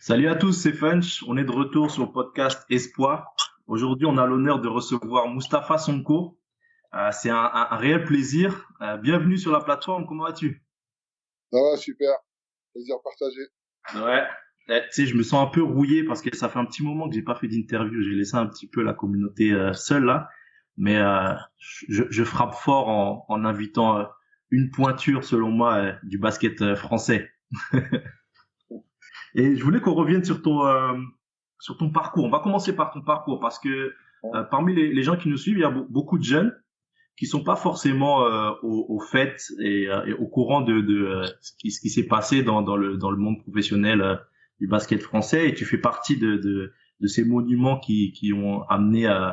Salut à tous, c'est Funch. On est de retour sur le podcast Espoir. Aujourd'hui, on a l'honneur de recevoir Mustapha Sonko. C'est un réel plaisir. Bienvenue sur la plateforme. Comment vas-tu? Ça va, super. Plaisir partagé. Ouais. Tu sais, je me sens un peu rouillé parce que ça fait un petit moment que j'ai pas fait d'interview. J'ai laissé un petit peu la communauté seule là. Mais je frappe fort en invitant une pointure, selon moi, du basket français. Et je voulais qu'on revienne sur ton parcours. On va commencer par ton parcours parce que parmi les gens qui nous suivent, il y a beaucoup de jeunes qui sont pas forcément au fait et au courant de ce qui s'est passé dans le monde professionnel du basket français. Et tu fais partie de ces monuments qui ont amené euh,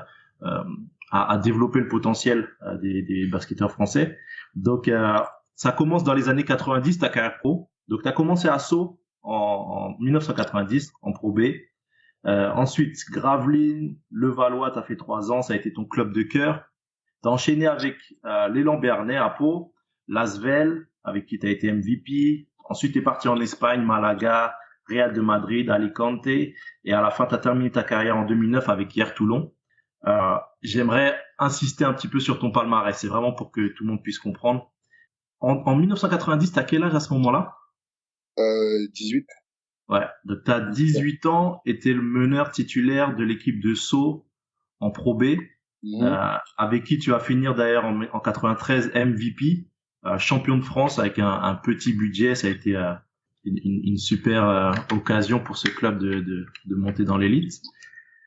à développer le potentiel des basketteurs français. Donc ça commence dans les années 90, ta carrière pro. Donc tu as commencé à Sceaux en 1990 en Pro B. Ensuite, Gravelines, Levallois, tu as fait 3 ans, ça a été ton club de cœur. T'as enchaîné avec l'élan Bernay à Pau, l'Asvel, avec qui tu as été MVP. Ensuite, tu es parti en Espagne, Malaga, Real de Madrid, Alicante. Et à la fin, tu as terminé ta carrière en 2009 avec Hier Toulon. J'aimerais insister un petit peu sur ton palmarès. C'est vraiment pour que tout le monde puisse comprendre. En 1990, tu as quel âge à ce moment-là? 18. Ouais, donc tu as 18 ans et tu es le meneur titulaire de l'équipe de Sceaux en Pro B. Mhm. Avec qui tu vas finir d'ailleurs en 93 MVP, champion de France avec un petit budget. Ça a été une super occasion pour ce club de monter dans l'élite.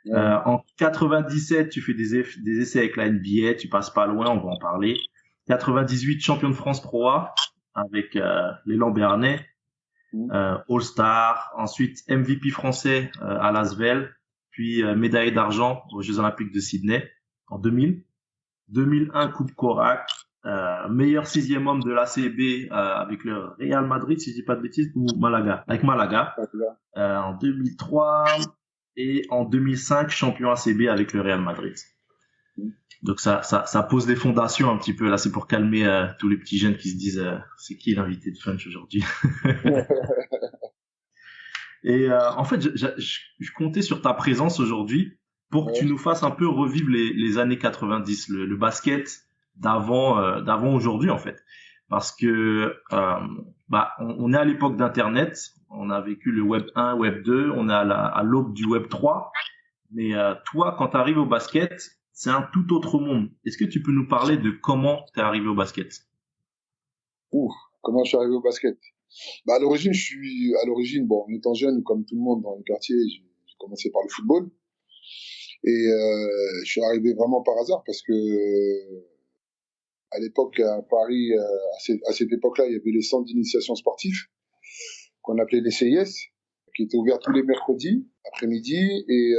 Ouais. En 97, tu fais des essais avec la NBA, tu passes pas loin, on va en parler. 98, champion de France Pro A avec l'élan Bernay, Mhm. All-Star, ensuite MVP français à Lasvel, puis médaillé d'argent aux Jeux Olympiques de Sydney en 2000. 2001 Coupe Korak, meilleur sixième homme de l'ACB avec le Real Madrid, si je dis pas de bêtises, ou Malaga, avec Malaga, Ouais, c'est là. en 2003 et en 2005 champion ACB avec le Real Madrid. Mhm. Donc ça pose les fondations un petit peu là, c'est pour calmer tous les petits jeunes qui se disent c'est qui l'invité de Funch aujourd'hui. Et en fait, je comptais sur ta présence aujourd'hui pour que tu Ouais. nous fasses un peu revivre les années 90, le basket d'avant aujourd'hui en fait. Parce que on est à l'époque d'Internet, on a vécu le Web 1, Web 2, on est à l'aube du Web 3. Mais toi, quand tu arrives au basket, c'est un tout autre monde. Est-ce que tu peux nous parler de comment tu es arrivé au basket? Ouh, comment je suis arrivé au basket? Bah, à l'origine, bon, en étant jeune, comme tout le monde dans le quartier, j'ai commencé par le football. Et je suis arrivé vraiment par hasard parce que à l'époque, à Paris, à cette époque-là, il y avait les centres d'initiation sportifs qu'on appelait les CIS, qui étaient ouverts tous les mercredis après-midi et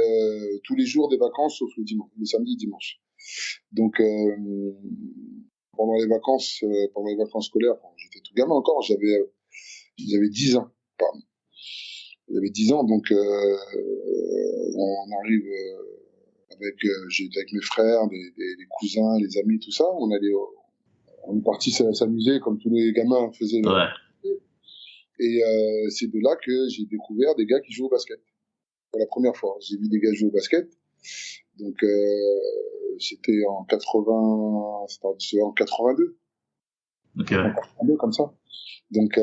tous les jours des vacances, sauf le dimanche, le samedi et dimanche. Donc pendant les vacances scolaires, quand j'étais tout gamin encore, j'avais 10 ans. Pardon. J'avais 10 ans, donc on arrive j'étais avec mes frères, des cousins, les amis, tout ça. On est parti s'amuser comme tous les gamins faisaient. Ouais, Et c'est de là que j'ai découvert des gars qui jouent au basket. Pour la première fois, j'ai vu des gars jouer au basket. Donc c'était en 80, c'était en 82, ok, ouais. 82 comme ça. Donc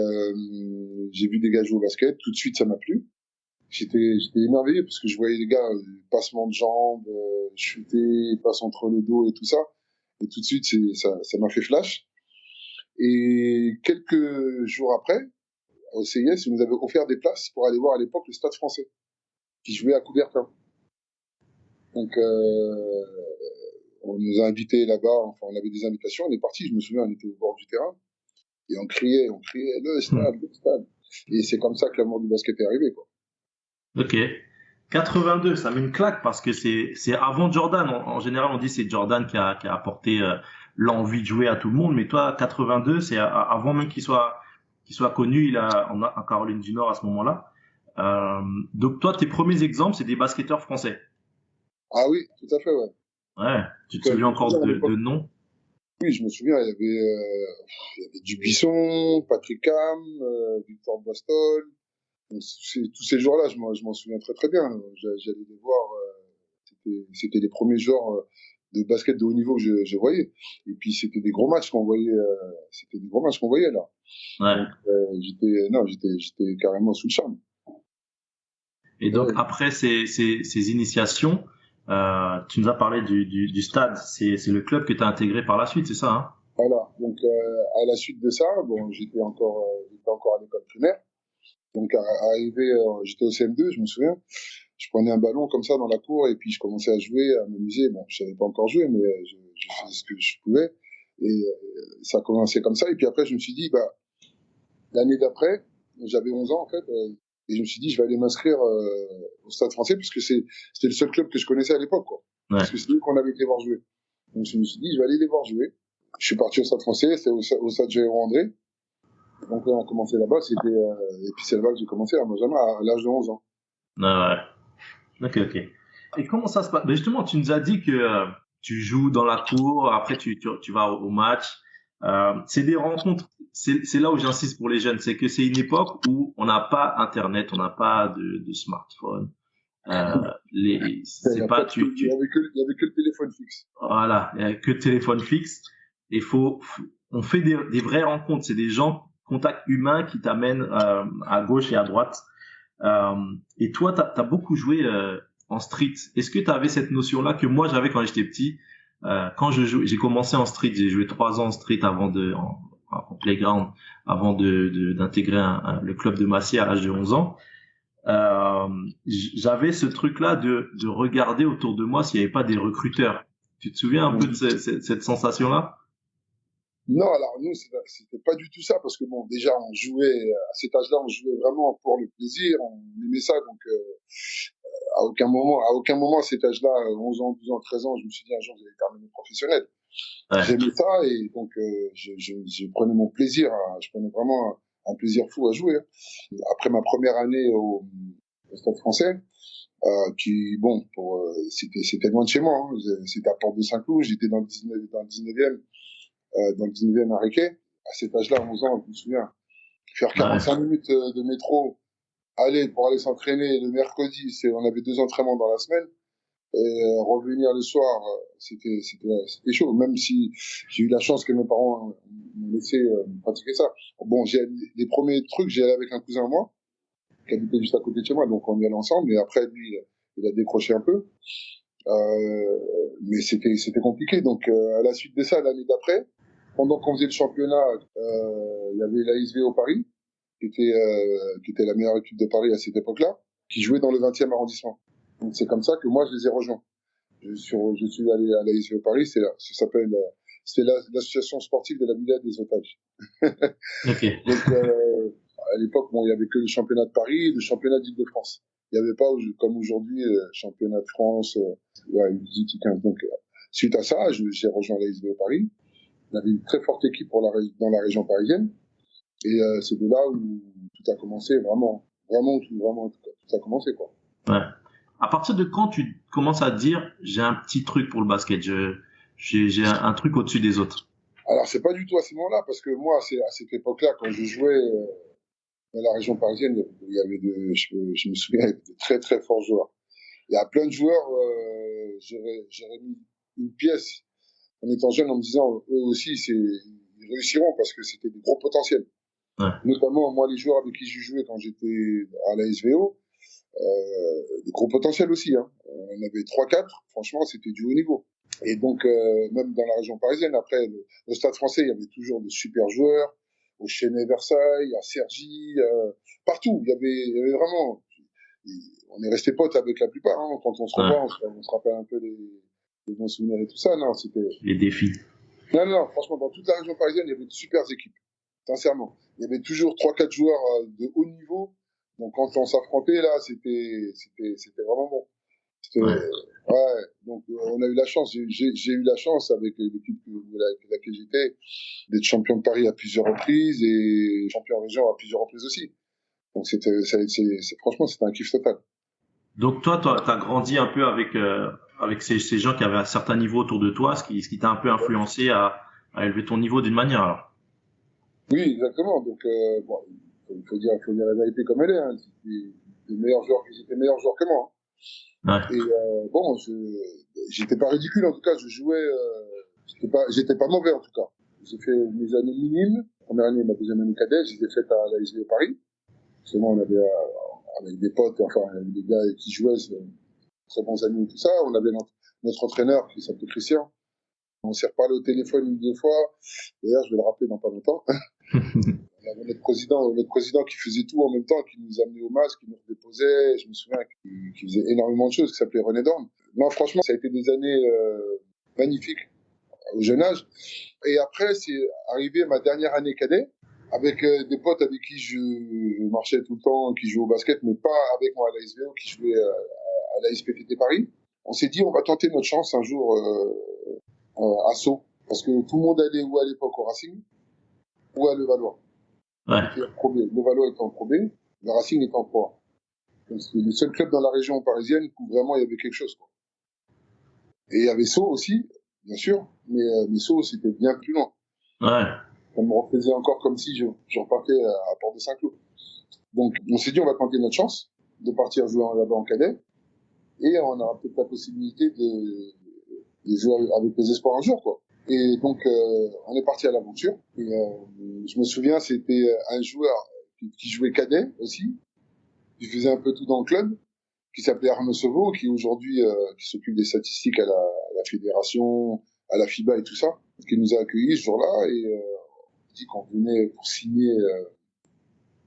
j'ai vu des gars jouer au basket. Tout de suite, ça m'a plu. J'étais émerveillé parce que je voyais les gars, passement de jambes, shooter, passe entre le dos et tout ça. Et tout de suite, ça m'a fait flash. Et quelques jours après, au CIS, ils nous avaient offert des places pour aller voir à l'époque le Stade Français, qui jouait à Coubertin. Donc, on nous a invités là-bas, enfin, on avait des invitations, on est parti, je me souviens, on était au bord du terrain, et on criait, le Hmm. stade, le stade. Et c'est comme ça que l'amour du basket est arrivé, quoi. Ok. 82, ça met une claque parce que c'est avant Jordan. En général, on dit c'est Jordan qui a apporté l'envie de jouer à tout le monde, mais toi, 82, c'est avant même qu'il soit connu. Il a en Caroline du Nord à ce moment-là. Euh, donc toi, tes premiers exemples, c'est des basketteurs français. Ah oui, tout à fait, ouais. Ouais. Tu te Je souviens me souviens encore à de l'époque, noms? oui, je me souviens, il y avait Dubuisson, Patrick Ham, Victor Bostol, Donc, tous ces jours-là, je m'en souviens très très bien. J'allais les voir. C'était les premiers joueurs de basket de haut niveau que je voyais. Et puis c'était des gros matchs qu'on voyait. C'était des gros matchs qu'on voyait là. Ouais. Donc j'étais carrément sous le charme. Et donc après ces initiations, tu nous as parlé du stade. C'est le club que tu as intégré par la suite, c'est ça, hein? Voilà. Donc à la suite de ça, bon, j'étais encore à l'école primaire. Donc arrivé, j'étais au CM2, je me souviens. Je prenais un ballon comme ça dans la cour et puis je commençais à jouer, à m'amuser. Bon, je savais pas encore jouer, mais je faisais ce que je pouvais. Et ça a commencé comme ça. Et puis après, je me suis dit, bah, l'année d'après, j'avais 11 ans en fait, et je me suis dit, je vais aller m'inscrire au Stade Français parce que c'était le seul club que je connaissais à l'époque, quoi. Ouais. Parce que c'est eux qu'on avait été voir jouer. Donc je me suis dit, je vais aller les voir jouer. Je suis parti au Stade Français, c'était au Stade Général André. Donc là, on a commencé là-bas, et puis c'est là-bas que j'ai commencé à Benjamin à l'âge de 11 ans. Ouais. Ok. Et comment ça se passe? Ben justement, tu nous as dit que tu joues dans la cour, après tu vas au match. C'est des rencontres. C'est là où j'insiste pour les jeunes, c'est que c'est une époque où on n'a pas Internet, on n'a pas de smartphone. C'est pas il y avait que le téléphone fixe. Voilà, il y a que le téléphone fixe. Et on fait des vraies rencontres. C'est des gens, contact humain qui t'amènent à gauche et à droite. Et toi, t'as beaucoup joué en street. Est-ce que tu avais cette notion-là que moi j'avais quand j'étais petit? Quand j'ai commencé en street, j'ai joué 3 ans en street en playground, avant d'intégrer le club de Massy à l'âge de 11 ans. J'avais ce truc-là de regarder autour de moi s'il n'y avait pas des recruteurs. Tu te souviens un peu de cette sensation-là? Non, alors nous, c'était pas du tout ça, parce que bon, déjà, on jouait, à cet âge-là, on jouait vraiment pour le plaisir, on aimait ça, donc à aucun moment, à cet âge-là, 11 ans, 12 ans, 13 ans, je me suis dit un jour, j'allais terminer professionnel. Ouais. J'aimais ça, et donc je prenais mon plaisir, je prenais vraiment un plaisir fou à jouer. Après ma première année au Stade Français, bon, c'était loin de chez moi, hein. C'était à Porte de Saint-Cloud, j'étais dans le 19e à Riquet. À cet âge-là, 11 ans, je me souviens, faire 45 minutes de métro, pour aller s'entraîner le mercredi, on avait 2 entraînements dans la semaine, et revenir le soir, c'était chaud, même si j'ai eu la chance que mes parents m'ont laissé pratiquer ça. Bon, les premiers trucs, j'y allais avec un cousin à moi, qui habitait juste à côté de chez moi, donc on y allait ensemble, mais après, lui, il a décroché un peu. Mais c'était compliqué. Donc, à la suite de ça, l'année d'après, pendant qu'on faisait le championnat, il y avait l'ASVO Paris, qui était la meilleure équipe de Paris à cette époque-là, qui jouait dans le 20e arrondissement. Donc, c'est comme ça que moi, je les ai rejoints. Je suis allé à l'ASVO Paris, c'est l'association sportive de la Villa des Otages. Okay. Donc, à l'époque, bon, il y avait que le championnat de Paris et le championnat d'Île-de-France. Il n'y avait pas, comme aujourd'hui, championnat de France, une 15. Donc, suite à ça, j'ai rejoint l'ASVO Paris. On avait une très forte équipe dans la région parisienne. Et c'est de là où tout a commencé, vraiment, tout a commencé, quoi. Ouais. À partir de quand tu commences à te dire, j'ai un petit truc pour le basket, j'ai un truc au-dessus des autres? Alors, c'est pas du tout à ce moment-là, parce que moi, c'est à cette époque-là, quand je jouais dans la région parisienne, il y avait je me souviens, il y avait de très, très forts joueurs. Il y a plein de joueurs, j'aurais mis une pièce en étant jeune en me disant, eux aussi, ils réussiront parce que c'était des gros potentiels. Ouais. Notamment, moi, les joueurs avec qui j'ai joué quand j'étais à la SVO, des gros potentiels aussi, hein. On avait 3-4, franchement, c'était du haut niveau. Et donc, même dans la région parisienne, après, le Stade Français, il y avait toujours de super joueurs, au Chênay Versailles, à Cergy, partout. Il y avait vraiment, on est resté potes avec la plupart, hein. Quand on se revoit, on se rappelle un peu des bons souvenirs et tout ça. Non, c'était les défis. Non, franchement, dans toute la région parisienne, il y avait de super équipes. Sincèrement. Il y avait toujours 3-4 joueurs de haut niveau. Donc, quand on s'affrontait, là, c'était vraiment bon. Ouais. Donc, on a eu la chance. J'ai eu la chance avec l'équipe avec laquelle j'étais d'être champion de Paris à plusieurs reprises et champion en région à plusieurs reprises aussi. Donc, franchement, c'était un kiff total. Donc, toi, t'as grandi un peu avec ces gens qui avaient un certain niveau autour de toi, ce qui t'a un peu influencé à élever ton niveau d'une manière, alors. Oui, exactement. Donc, bon, il faut dire la vérité comme elle est. Hein. Ils étaient meilleurs joueurs que moi. Ouais. Et bon, j'étais pas ridicule en tout cas. Je jouais, j'étais pas mauvais en tout cas. J'ai fait mes années minimes. Première année, ma deuxième année cadet, je les ai faites à la SV Paris. Justement, on avait avec des potes, enfin des gars qui jouaient, très bons amis et tout ça. On avait notre entraîneur qui s'appelait Christian. On s'est reparlé au téléphone une deux fois. D'ailleurs, je vais le rappeler dans pas longtemps. On avait notre président qui faisait tout en même temps, qui nous amenait au masque, qui nous redéposait. Je me souviens qu'il faisait énormément de choses, qui s'appelait René Dorn. Non, franchement, ça a été des années magnifiques au jeune âge. Et après, c'est arrivé ma dernière année cadet, avec des potes avec qui je marchais tout le temps, qui jouaient au basket, mais pas avec moi à la SVO, qui jouaient à la SPTT Paris. On s'est dit, on va tenter notre chance un jour à Sceaux, parce que tout le monde allait où à l'époque au Racing, ou à Levallois. Ouais. Levallois était en Pro B, le Racing était en Pro A. Donc c'était le seul club dans la région parisienne où vraiment il y avait quelque chose, quoi. Et il y avait Sceaux aussi, bien sûr, mais Sceaux c'était bien plus loin. Ouais. On me refaisait encore comme si je repartais à Port-de-Saint-Cloud. Donc on s'est dit on va tenter notre chance de partir jouer là-bas en cadet, et on aura peut-être la possibilité de jouer avec les espoirs un jour, quoi. Et donc, on est parti à l'aventure. Et je me souviens, c'était un joueur qui jouait cadet aussi, qui faisait un peu tout dans le club, qui s'appelait Arnaud Sauveau, qui aujourd'hui qui s'occupe des statistiques à la fédération, à la FIBA et tout ça, qui nous a accueillis ce jour-là et dit qu'on venait pour signer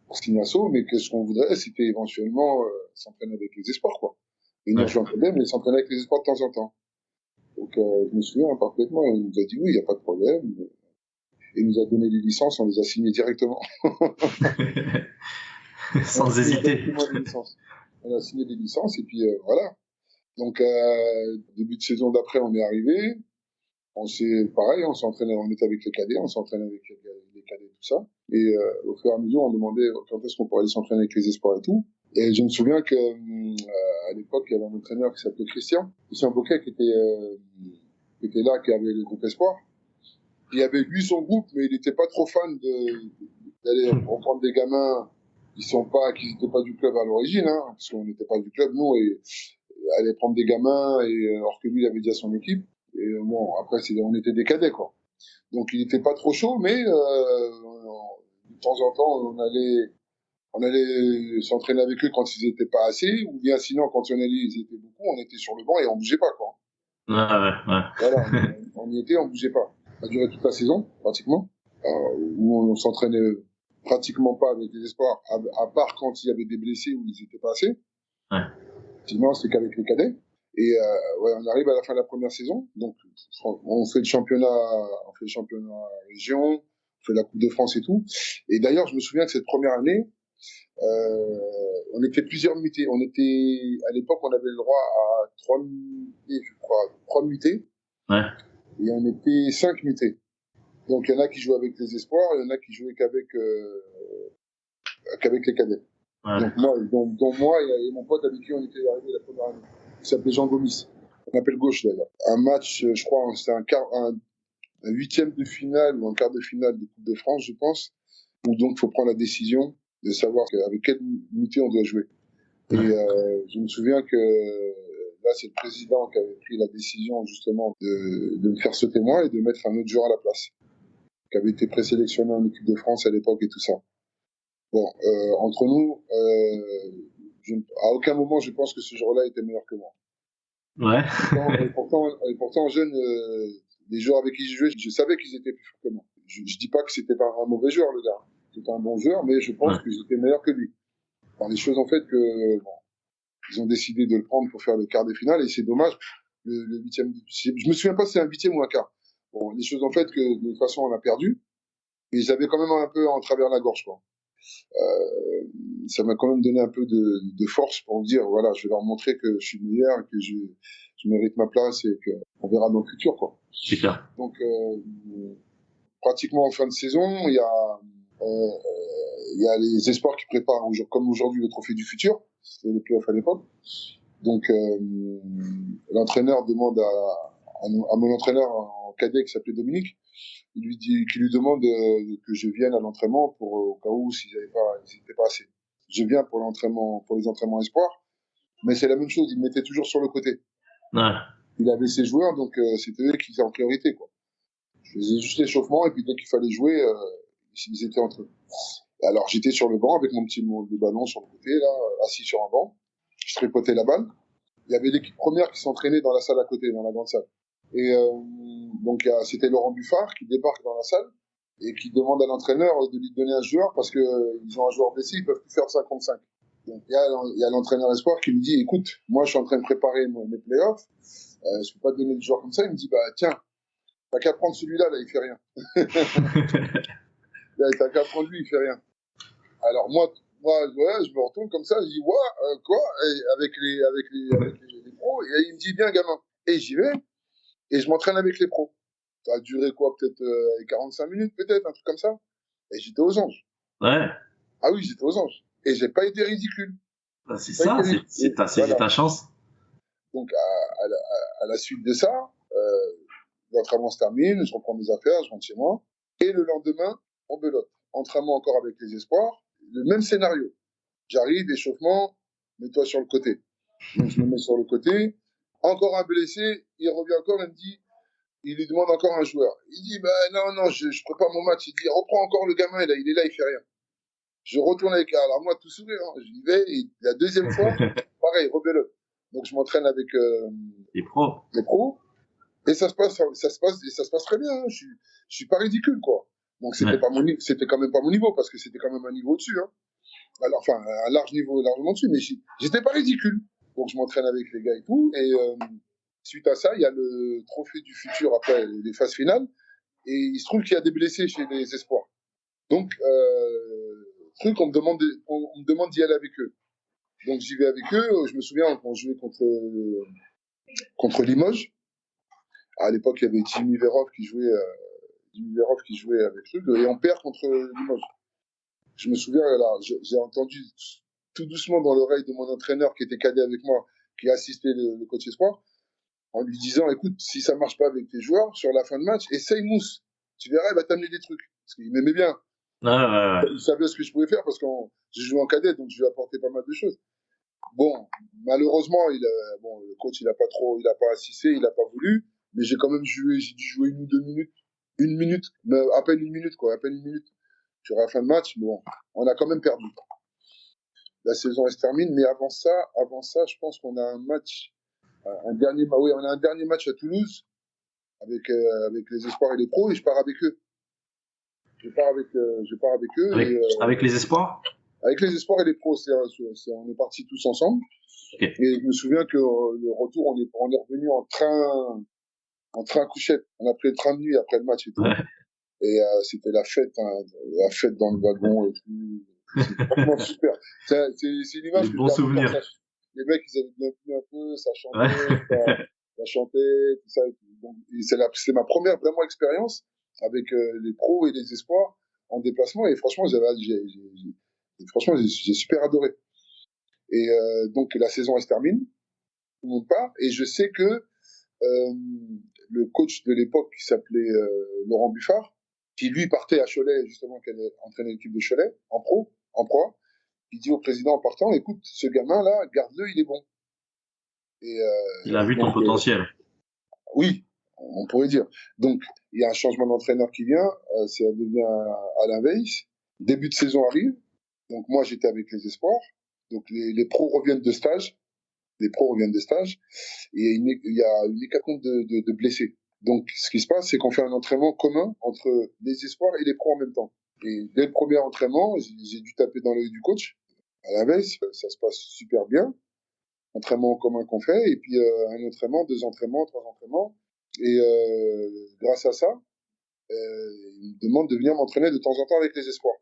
à Sceaux, mais que ce qu'on voudrait, c'était éventuellement s'entraîner avec les espoirs, quoi. Venir jouer en cadet, mais s'entraîner avec les espoirs de temps en temps. Donc, je me souviens parfaitement, il nous a dit oui, il n'y a pas de problème. Et il nous a donné les licences, on les a signées directement. Sans hésiter. On a signé des licences et puis voilà. Donc, début de saison d'après, on est arrivé. On s'est entraîné, on était avec les cadets, on s'entraînait avec les cadets, tout ça. Et au fur et à mesure, on demandait quand est-ce qu'on pourrait aller s'entraîner avec les espoirs et tout. Et je me souviens que à l'époque, il y avait un entraîneur qui s'appelait Christian Bocquet qui était là, qui avait le groupe Espoir. Il y avait lui son groupe, mais il n'était pas trop fan d'aller reprendre des gamins qui n'étaient pas du club à l'origine, hein, parce qu'on n'était pas du club, nous, et aller prendre des gamins, et alors que lui, il avait déjà son équipe. Et bon, après, on était des cadets, quoi. Donc, il n'était pas trop chaud, mais de temps en temps, on allait s'entraîner avec eux quand ils n'étaient pas assez, ou bien sinon, quand on allait, ils étaient beaucoup, on était sur le banc et on bougeait pas, quoi. Ouais. Voilà, on y était, on bougeait pas. Ça a duré toute la saison, pratiquement, où on s'entraînait pratiquement pas avec les espoirs, à part quand il y avait des blessés où ils étaient pas assez. Ouais. Sinon, c'était qu'avec les cadets. Et on arrive à la fin de la première saison, donc on fait le championnat région, on fait la Coupe de France et tout. Et d'ailleurs, je me souviens de cette première année, on était plusieurs mutés. À l'époque, on avait le droit à 3 mutés, je crois, 3 mutés. Ouais. Et on était 5 mutés. Donc, il y en a qui jouaient avec les espoirs, il y en a qui jouaient qu'avec les cadets. Ouais. Donc moi et mon pote avec qui on était arrivé la première année, qui s'appelait Jean Gomis. On appelle gauche d'ailleurs. Un match, je crois, c'était un huitième de finale ou un quart de finale de Coupe de France, je pense, où donc il faut prendre la décision de savoir avec quelle unité on doit jouer. Et je me souviens que là, c'est le président qui avait pris la décision justement de me faire sauter moi et de mettre un autre joueur à la place, qui avait été présélectionné en équipe de France à l'époque et tout ça. Bon, entre nous, à aucun moment je pense que ce joueur-là était meilleur que moi. Ouais. Et pourtant jeune, les joueurs avec qui je jouais, je savais qu'ils étaient plus forts que moi. Je dis pas que c'était pas un mauvais joueur, le gars. C'était un bon joueur, mais je pense que j'étais meilleur que lui. Enfin, les choses ont fait que ils ont décidé de le prendre pour faire le quart de finale, et c'est dommage. Le huitième, je me souviens pas si c'est un huitième ou un quart. Bon, les choses ont fait que de toute façon on a perdu, mais j'avais quand même un peu en travers la gorge, quoi. Ça m'a quand même donné un peu de force pour me dire, voilà, je vais leur montrer que je suis le meilleur, que je mérite ma place et qu'on verra dans le futur, quoi. C'est clair. Donc, pratiquement en fin de saison, il y a les espoirs qui préparent, comme aujourd'hui, le trophée du futur. C'était les playoffs à l'époque. Donc, l'entraîneur demande à à mon entraîneur en cadet qui s'appelait Dominique. Qui lui demande que je vienne à l'entraînement pour au cas où s'ils n'étaient pas assez. Je viens pour les entraînements espoirs, mais c'est la même chose. Il me mettait toujours sur le côté. Ouais. Il avait ses joueurs, donc c'était eux qui étaient en priorité, quoi. Je faisais juste l'échauffement et puis dès qu'il fallait jouer, ils étaient entre eux. Alors j'étais sur le banc avec le ballon sur le côté, là, assis sur un banc. Je tripotais la balle. Il y avait l'équipe première qui s'entraînait dans la salle à côté, dans la grande salle. Et donc c'était Laurent Buffard qui débarque dans la salle et qui demande à l'entraîneur de lui donner un joueur parce que ils ont un joueur blessé, ils peuvent plus faire 5 contre 5. Donc il y a l'entraîneur espoir qui me dit écoute, moi je suis en train de préparer mes playoffs, je peux pas te donner le joueur comme ça. Il me dit bah tiens, t'as qu'à prendre celui-là, là il fait rien. Là, t'as qu'à prendre lui, il fait rien. Alors moi ouais, je me retourne comme ça, je dis ouais, quoi, et avec les pros, et il me dit bien gamin, et j'y vais et je m'entraîne avec les pros. Ça a duré quoi, peut-être 45 minutes, peut-être, un truc comme ça. Et j'étais aux anges. Ouais. Ah oui, j'étais aux anges. Et j'ai pas été ridicule. Bah, c'est ça, c'est Voilà. ta chance. Donc à la suite de ça, l'entraînement se termine, je reprends mes affaires, je rentre chez moi. Et le lendemain, en belote. Entraînement encore avec les espoirs. Le même scénario. J'arrive, échauffement, mets-toi sur le côté. Donc je me mets sur le côté. Encore un blessé, il revient encore et me dit, il lui demande encore un joueur. Il dit, bah non, je prépare mon match. Il dit, reprends encore le gamin, là, il est là, il fait rien. Je retourne avec, alors moi, tout sourire, hein. J'y vais, et la deuxième fois, pareil, rebelote. Donc je m'entraîne avec Les pros. les pros, et ça se passe très bien. Hein. Je suis pas ridicule, quoi. Donc c'était quand même pas mon niveau, parce que c'était quand même un niveau au-dessus, hein. Alors, enfin, un large niveau, largement dessus, mais j'étais pas ridicule. Donc je m'entraîne avec les gars et tout, et suite à ça, il y a le trophée du futur après les phases finales, et il se trouve qu'il y a des blessés chez les espoirs. Donc, on me demande d'y aller avec eux. Donc j'y vais avec eux. Je me souviens, on jouait contre Limoges. À l'époque, il y avait Jimmy Verhoff qui jouait avec eux, et on perd contre Limoges. Je me souviens, là, j'ai entendu tout doucement dans l'oreille de mon entraîneur qui était cadet avec moi, qui assistait le coach espoir, en lui disant, écoute, si ça marche pas avec tes joueurs, sur la fin de match, essaye Mousse. Tu verras, il va t'amener des trucs. Parce qu'il m'aimait bien. Ouais. Il savait ce que je pouvais faire parce que je jouais en cadet, donc je lui apportais pas mal de choses. Bon, malheureusement, le coach, il a pas assisté, il a pas voulu, mais j'ai quand même j'ai dû jouer 1 ou 2 minutes. 1 minute, mais à peine 1 minute, quoi, à peine 1 minute. Sur la fin de match, bon, on a quand même perdu. La saison, elle se termine, mais avant ça, je pense qu'on a un match, on a un dernier match à Toulouse, avec les espoirs et les pros, et je pars avec eux. Je pars avec eux. Avec les espoirs? Avec les espoirs et les pros, on est partis tous ensemble. Okay. Et je me souviens que le retour, on est revenu en train couchette. On a pris le train de nuit après le match et tout. Ouais. Et c'était la fête dans le wagon et tout. C'était vraiment super. C'est une image que bons souvenirs. Les mecs, ils avaient bien plu un peu, ça chantait, ça chantait, tout ça. Donc, c'est ma première vraiment expérience avec les pros et les espoirs en déplacement. Et franchement, j'ai super adoré. Et donc la saison elle se termine, tout le monde part, et je sais que le coach de l'époque qui s'appelait Laurent Buffard, qui lui partait à Cholet justement, qui allait entraîner l'équipe de Cholet en pro, il dit au président en partant, écoute, ce gamin là, garde-le, il est bon. Et il a vu ton potentiel. Oui, on pourrait dire. Donc il y a un changement d'entraîneur qui vient, ça devient Alain Weiss. Début de saison arrive, donc moi j'étais avec les espoirs. Donc les pros reviennent de stage, et il y a une hécatombe de blessés. Donc ce qui se passe, c'est qu'on fait un entraînement commun entre les espoirs et les pros en même temps. Et dès le premier entraînement, j'ai dû taper dans l'œil du coach. À la veille, ça se passe super bien. Entraînement commun qu'on fait, et puis un entraînement, 2 entraînements, 3 entraînements. Et grâce à ça, il me demande de venir m'entraîner de temps en temps avec les espoirs.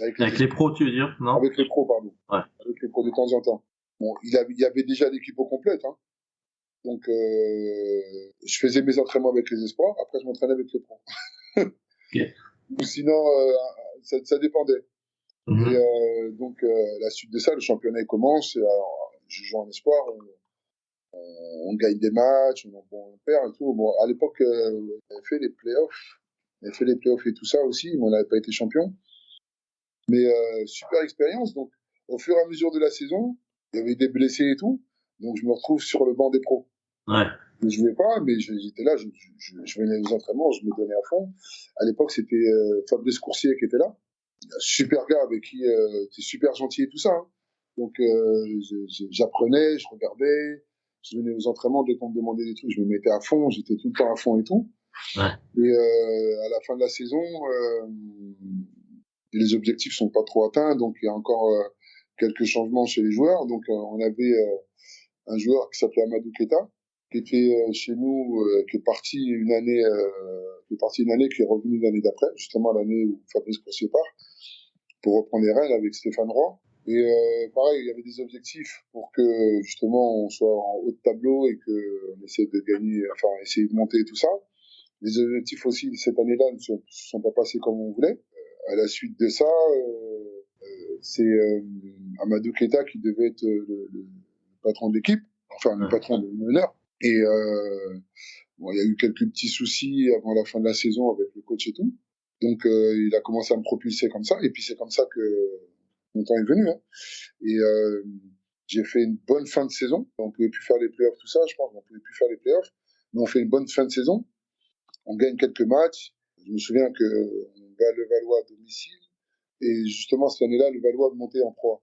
Avec les pros, tu veux dire, non? Avec les pros, pardon. Ouais. Avec les pros de temps en temps. Bon, il y avait déjà l'équipe au complète, hein. Donc, je faisais mes entraînements avec les espoirs. Après, je m'entraînais avec les pros. Okay. Ou sinon, ça dépendait. Mm-hmm. Et donc, la suite de ça, le championnat commence. Alors, je joue en espoir. On gagne des matchs, on perd et tout. Bon, à l'époque, on avait fait les playoffs. On avait fait les playoffs et tout ça aussi, mais on n'avait pas été champion. Mais super expérience. Donc, au fur et à mesure de la saison, il y avait des blessés et tout. Donc, je me retrouve sur le banc des pros. Ouais. Je ne jouais pas, mais j'étais là, je venais aux entraînements, je me donnais à fond. À l'époque, c'était Fabrice Coursier qui était là. Un super gars avec qui était super gentil et tout ça. Hein. Donc, j'apprenais, je regardais, je venais aux entraînements, dès qu'on me demandait des trucs, je me mettais à fond, j'étais tout le temps à fond et tout. Ouais. Et à la fin de la saison, les objectifs sont pas trop atteints, donc il y a encore quelques changements chez les joueurs. Donc, on avait un joueur qui s'appelait Amadou Keita, qui était chez nous, qui est parti une année, qui est revenu l'année d'après, justement l'année où Fabrice Coursier part, pour reprendre les rênes avec Stéphane Roy. Et pareil, il y avait des objectifs pour que justement on soit en haut de tableau et que on essaie de gagner, enfin essayer de monter et tout ça. Les objectifs aussi cette année-là ne se sont pas passés comme on voulait. À la suite de ça, c'est Amadou Keita qui devait être le patron de l'équipe, enfin le patron de meneur. Et bon, il y a eu quelques petits soucis avant la fin de la saison avec le coach et tout. Donc il a commencé à me propulser comme ça. Et puis c'est comme ça que mon temps est venu. Hein. Et j'ai fait une bonne fin de saison. On pouvait plus faire les playoffs, tout ça, je pense. On pouvait plus faire les playoffs. Mais on fait une bonne fin de saison. On gagne quelques matchs. Je me souviens que on bat le Valois à domicile. Et justement, cette année-là, le Valois montait en Pro A.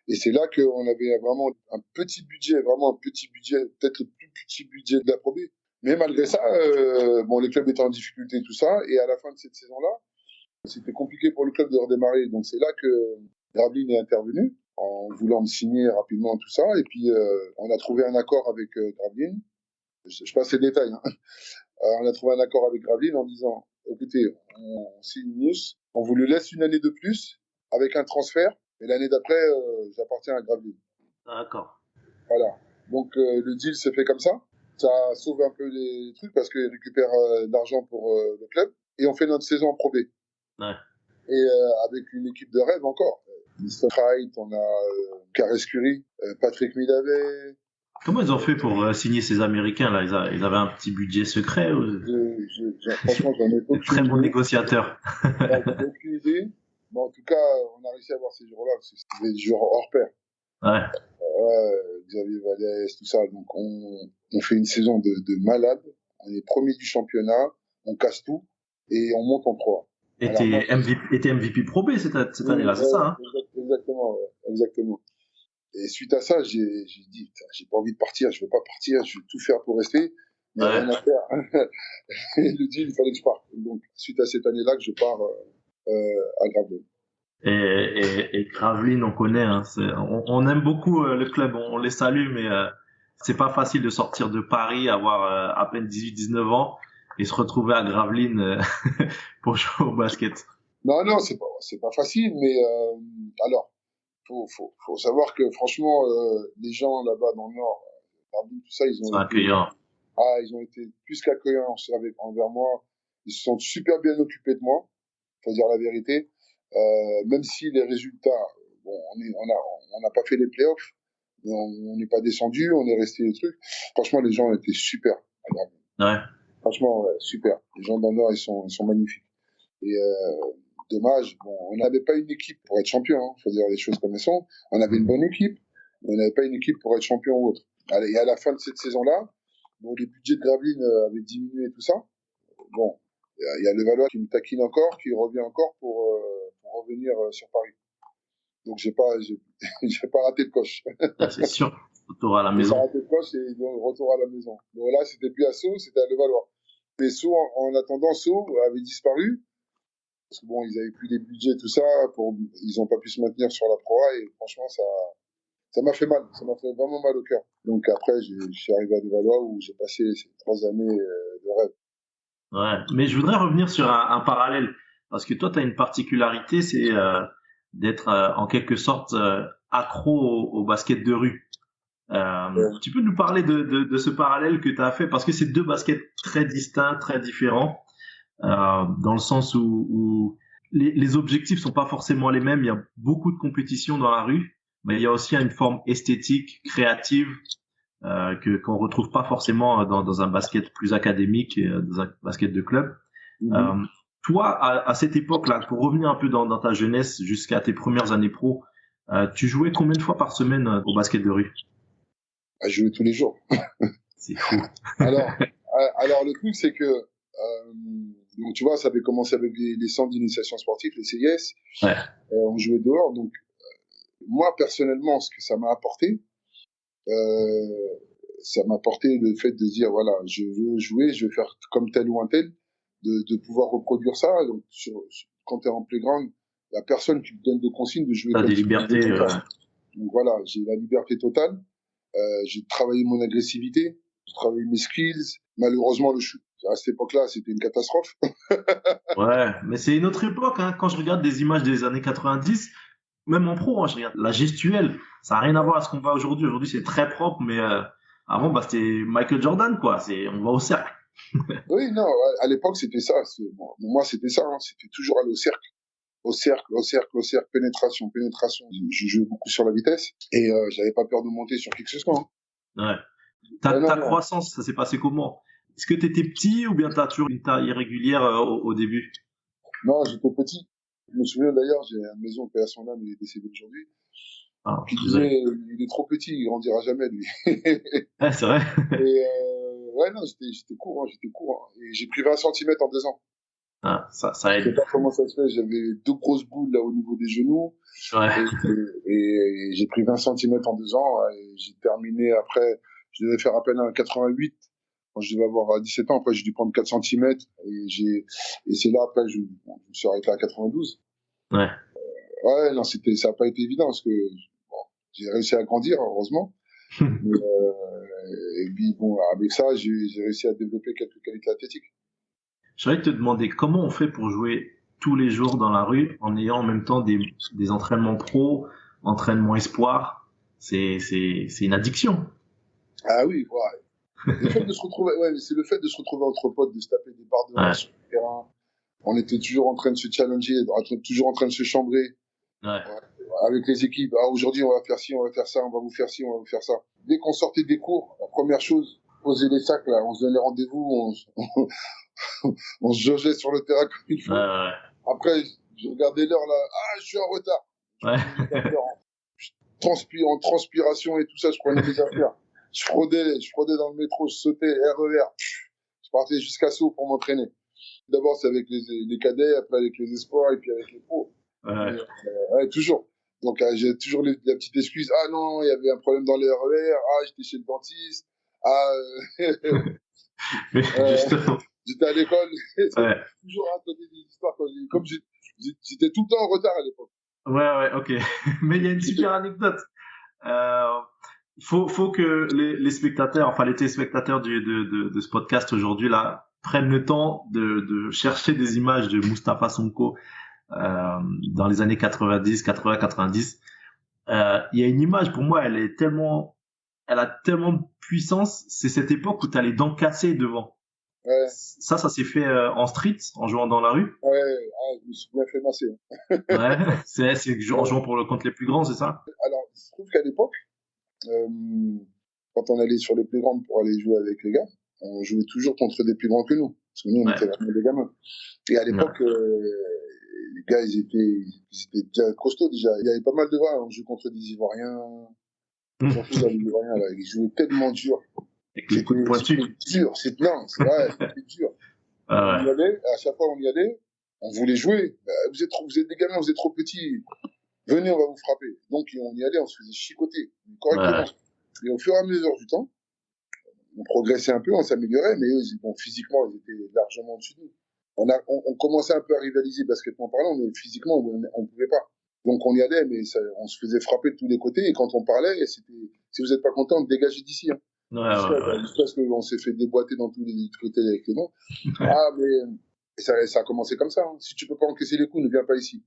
Et c'est là qu'on avait vraiment un petit budget, peut-être le plus petit budget de la Pro B. Mais malgré ça, bon, les clubs étaient en difficulté et tout ça. Et à la fin de cette saison-là, c'était compliqué pour le club de redémarrer. Donc c'est là que Gravelines est intervenu en voulant me signer rapidement tout ça. Et puis on a trouvé un accord avec Gravelines. Je passe les détails. Hein. On a trouvé un accord avec Gravelines en disant, écoutez, on signe Mousse, on vous le laisse une année de plus avec un transfert. Et l'année d'après, j'appartiens à Gravelines. D'accord. Voilà. Donc le deal s'est fait comme ça. Ça sauve un peu les trucs parce qu'ils récupèrent d'argent pour le club. Et on fait notre saison en Pro B. Ouais. Et avec une équipe de rêve encore. Mr. Wright, on a Carescuri, Patrick Milavet. Comment ils ont fait pour signer ces Américains là? Ils avaient un petit budget secret ou... Franchement, j'en ai aucune idée. Très bon négociateur. Ouais, j'ai aucune idée. Mais en tout cas, on a réussi à avoir ces joueurs-là parce que c'était des joueurs hors pair. Ouais. Xavier Vallès, tout ça. Donc on fait une saison de malade. On est premier du championnat, on casse tout et on monte en 3. Était MVP Pro B cette année-là, c'est ça, hein? Exactement, ouais, exactement. Et suite à ça, j'ai dit, j'ai pas envie de partir, je veux pas partir, je vais tout faire pour rester, mais rien à faire. Et il dit, il fallait que je parte. Donc, suite à cette année-là, que je pars à Gravelines. Et Gravelines, on connaît, hein, on aime beaucoup le club, on les salue, mais c'est pas facile de sortir de Paris, avoir à peine 18-19 ans et se retrouver à Gravelines pour jouer au basket. Non, c'est pas facile, mais alors, faut savoir que franchement, les gens là-bas dans le Nord, Gravelines, tout ça, ils ont accueillants. Ils ont été plus qu'accueillants envers moi. Ils se sont super bien occupés de moi, faut dire la vérité. Même si les résultats, bon, on n'a pas fait les playoffs, mais on n'est pas descendu, on est resté les trucs. Franchement, les gens étaient super. Ouais. Franchement, ouais, super. Les gens dans le Nord, ils sont magnifiques. Et dommage, bon, on n'avait pas une équipe pour être champion, hein, faut dire les choses comme elles sont. On avait une bonne équipe, mais on n'avait pas une équipe pour être champion ou autre. Et à la fin de cette saison-là, bon, les budgets de Gravelines avaient diminué et tout ça. Bon, il y a le Valois qui me taquine encore, qui revient encore pour revenir sur Paris. Donc j'ai pas raté le coche. C'est sûr, retour à la maison. J'ai pas raté le coche et donc retour à la maison. Donc là, c'était plus à Sceaux, c'était à Levallois. Mais Sceaux, en attendant, Sceaux avait disparu. Parce que bon, ils avaient plus les budgets, tout ça, ils ont pas pu se maintenir sur la Pro A et franchement, ça m'a fait mal. Ça m'a fait vraiment mal au cœur. Donc après, je suis arrivé à Levallois où j'ai passé ces 3 années de rêve. Ouais, mais je voudrais revenir sur un parallèle parce que toi, tu as une particularité, c'est d'être en quelque sorte accro au basket de rue. Tu peux nous parler de ce parallèle que tu as fait parce que c'est deux baskets très distincts, très différents, dans le sens où les objectifs sont pas forcément les mêmes. Il y a beaucoup de compétition dans la rue, mais il y a aussi une forme esthétique, créative, qu'on retrouve pas forcément dans un basket plus académique et dans un basket de club. Mhm. Toi, à cette époque-là, pour revenir un peu dans ta jeunesse jusqu'à tes premières années pro, tu jouais combien de fois par semaine au basket de rue? À jouer tous les jours. C'est fou. Alors le truc, c'est que, donc, tu vois, ça avait commencé avec les centres d'initiation sportive, les CIS. Ouais. On jouait dehors. Donc, moi, personnellement, ce que euh, ça m'a apporté le fait de dire, voilà, je veux jouer, je veux faire comme tel ou un tel, de pouvoir reproduire ça. Donc, quand tu es en playground, la personne qui te donne de consignes de jouer T'as comme des tu libertés. veux. Donc voilà, j'ai la liberté totale. J'ai travaillé mon agressivité, j'ai travaillé mes skills. Malheureusement, le shoot, à cette époque-là, c'était une catastrophe. Ouais, mais c'est une autre époque, hein. Quand je regarde des images des années 90, même en pro, hein, je regarde la gestuelle, ça n'a rien à voir à ce qu'on voit aujourd'hui. Aujourd'hui, c'est très propre, mais avant, bah, c'était Michael Jordan, quoi. On va au cercle. Oui, non, à l'époque, c'était ça. Bon, moi, c'était ça. Hein. C'était toujours aller au cercle. Au cercle, au cercle, au cercle, pénétration, pénétration. Je jouais beaucoup sur la vitesse et j'avais pas peur de monter sur qui que ce soit. Hein. Ouais. Non, Ta non, croissance, ça s'est passé comment? Est-ce que tu étais petit ou bien tu as toujours une taille irrégulière au début? non, j'étais petit. Je me souviens d'ailleurs, j'ai une maison, paix à son âme, il est décédé aujourd'hui, Ah, qui désolé. disait, il est trop petit, il grandira jamais, lui. Ouais, c'est vrai. Et ouais, non, j'étais court, hein, j'étais court. Hein. Et j'ai pris 20 centimètres en 2 ans. Ah, ça Je sais aide. pas comment ça se fait, j'avais 2 grosses boules là au niveau des genoux Ouais. et j'ai pris 20 centimètres en 2 ans et j'ai terminé après, je devais faire appel à un 88 quand je devais avoir 17 ans, après j'ai dû prendre 4 centimètres et c'est là après bon, je me suis arrêté à 92. Ouais. Ouais, non, ça a pas été évident parce que bon, j'ai réussi à grandir, heureusement. Mais, et puis bon, avec ça, j'ai réussi à développer quelques qualités athlétiques. J'aurais te demander comment on fait pour jouer tous les jours dans la rue en ayant en même temps des entraînements pro, entraînements espoir. C'est une addiction. Ah oui, ouais. Le fait de se retrouver, ouais, c'est le fait de se retrouver entre potes, de se taper des barres de 1 Ouais. sur le terrain. On était toujours en train de se challenger, toujours en train de se chambrer Ouais. avec les équipes. Ah, aujourd'hui, on va faire ci, on va faire ça, on va vous faire ci, on va vous faire ça. Dès qu'on sortait des cours, la première chose, poser les sacs, là, on se donnait rendez-vous, on se jaugeait sur le terrain comme il Ouais. faut. Après, je regardais l'heure, là, ah, je suis en retard. Je Ouais. prenais mes affaires en transpiration et tout ça, je prenais mes affaires. Je fraudais dans le métro, je sautais, RER. Je partais jusqu'à Sceaux pour m'entraîner. D'abord, c'est avec les cadets, après avec les espoirs, et puis avec les pros. Ouais. Mais, ouais, toujours. Donc, j'ai toujours la petite excuse. Ah non, il y avait un problème dans les RER. Ah, j'étais chez le dentiste. Ah, Mais euh, justement. j'étais à l'école. Ouais. Toujours raconter des histoires. Comme j'étais tout le temps en retard à l'époque. Ouais, ok. Mais il y a une super anecdote. Euh, faut que les spectateurs, enfin les téléspectateurs de ce podcast aujourd'hui là, prennent le temps de chercher des images de Mustapha Sonko dans les années 90, 80, 90. Il y a une image pour moi, elle a tellement de puissance. C'est cette époque où t'as les dents cassées devant. Ouais, Ça s'est fait en street, en jouant dans la rue. ouais, ah, je me suis bien fait masser. Hein. Ouais, c'est en Ouais. jouant contre les plus grands, c'est ça? Alors, il se trouve qu'à l'époque, euh, quand on allait sur les playgrounds pour aller jouer avec les gars, on jouait toujours contre des plus grands que nous. Parce que nous, on Ouais. était vraiment des gamins. Et à Ouais. l'époque, les gars, ils étaient déjà costauds déjà. Il y avait pas mal de gars. On jouait contre des Ivoiriens. Surtout là, les Ivoiriens, là, ils jouaient tellement dur. Avec les coups de pointu. C'était dur. Non, c'est vrai, c'était dur. Et on Ouais. y allait, à chaque fois on y allait, on voulait jouer. Bah, vous êtes des gamins, vous êtes trop petits. Venez, on va vous frapper. Donc on y allait, on se faisait chicoter correctement. Ouais. Et au fur et à mesure du temps, on progressait un peu, on s'améliorait, mais eux, bon, physiquement, ils étaient largement au-dessus de nous. On commençait un peu à rivaliser basketball parlant, mais physiquement, on pouvait pas. Donc on y allait, mais on se faisait frapper de tous les côtés, et quand on parlait, c'était, si vous n'êtes pas content, dégagez d'ici. Hein. Ouais. Jusqu'à ce qu'on s'est fait déboîter dans tous les côtés avec les noms. Ah, mais ça a commencé comme ça. Hein. Si tu peux pas encaisser les coups, ne viens pas ici.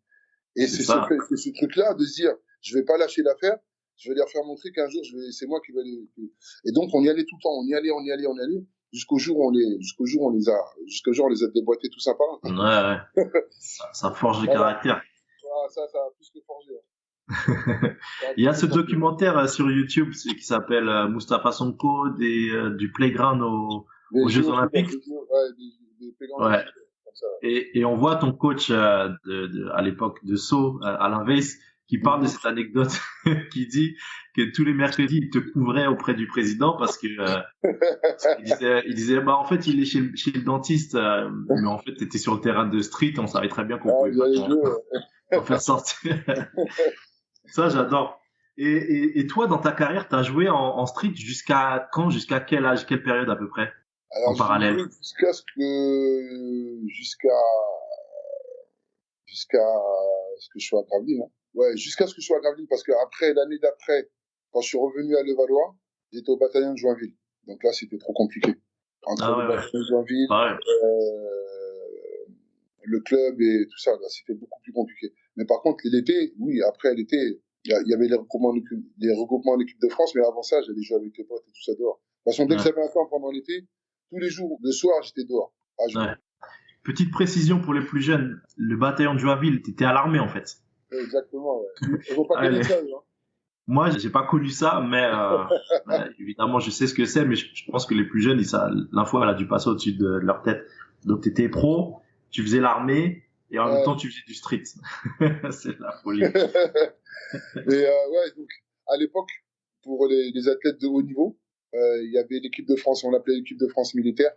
Et C'est ça. c'est ce truc-là de se dire, je vais pas lâcher l'affaire, je vais leur faire montrer qu'un jour, c'est moi qui vais Et donc, on y allait tout le temps, on y allait, jusqu'au jour, on les a déboîtés tout ça par un. Ouais. Ça forge le Voilà. caractère. Voilà, ça a plus que forgé. Hein. Ça, Il y a c'est ce ça. documentaire sur YouTube qui s'appelle Mustapha Sonko du playground Des aux Jeux JO, Olympiques. ouais, des playgrounds Ouais. olympiques, comme ça. Et on voit ton coach à l'époque de Sceaux, Alain Weiss, qui parle de Mhm. cette anecdote, qui dit que tous les mercredis, il te couvrait auprès du président parce que il disait bah en fait il est chez le dentiste, mais en fait t'étais sur le terrain de street, on savait très bien qu'on Ah, pouvait vous pas allez t'en jouer. t'en faire sortir. Ça j'adore. Et toi dans ta carrière t'as joué en street jusqu'à quand, jusqu'à quel âge, quelle période à peu près Alors, en j'ai parallèle? joué jusqu'à ce que je sois à Gravelines, hein. Ouais, jusqu'à ce que je sois à Gravelines, parce que après, l'année d'après, quand je suis revenu à Levallois, j'étais au bataillon de Joinville. Donc là, c'était trop compliqué. Entre Ah le ouais ouais. bataillon de Joinville, Pareil. le club et tout ça, là, c'était beaucoup plus compliqué. Mais par contre, l'été, oui, après l'été, il y avait les regroupements en équipe de France, mais avant ça, j'allais jouer avec les potes et tout ça dehors. De toute façon, dès que Ouais, j'avais un temps pendant l'été, tous les jours, le soir, j'étais dehors, à jouer. ouais. Petite précision pour les plus jeunes, le bataillon de Joinville, t'étais à l'armée en fait. Exactement, ouais. Ils vont pas Allez. connaître ça, eux, hein. Moi, j'ai pas connu ça, mais évidemment, je sais ce que c'est, mais je pense que les plus jeunes, l'info, elle a dû passer au-dessus de leur tête. Donc, tu étais pro, tu faisais l'armée, et en même temps, tu faisais du street. C'est la folie. Ouais, donc, à l'époque, pour les athlètes de haut niveau, il y avait l'équipe de France, on l'appelait l'équipe de France militaire.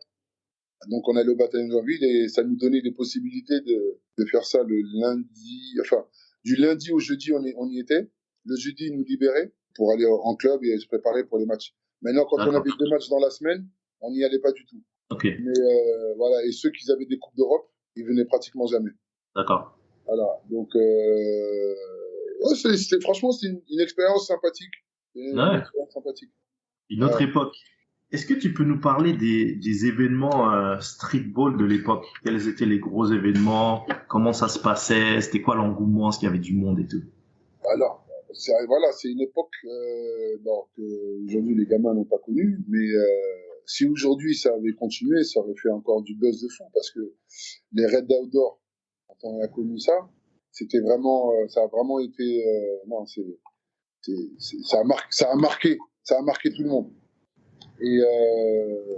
Donc, on allait au bataillon de Joinville et ça nous donnait des possibilités de faire ça le lundi, enfin, du lundi au jeudi, on y était. Le jeudi, ils nous libéraient pour aller en club et se préparer pour les matchs. Maintenant, quand on D'accord. avait 2 matchs dans la semaine, on n'y allait pas du tout. Ok. Mais voilà, et ceux qui avaient des coupes d'Europe, ils venaient pratiquement jamais. D'accord. Voilà, donc ouais, franchement, c'est une expérience sympathique. Une Ouais. expérience sympathique. Une autre Ouais. époque. Est-ce que tu peux nous parler des événements streetball de l'époque? Quels étaient les gros événements? Comment ça se passait? C'était quoi l'engouement? Est-ce qu'il y avait du monde et tout? Alors, voilà, c'est une époque bon, que aujourd'hui les gamins n'ont pas connue, mais si aujourd'hui ça avait continué, ça aurait fait encore du buzz de fou parce que les Red Outdoor, quand on a connu ça, c'était vraiment, ça a vraiment été, non, ça a marqué tout le monde. Et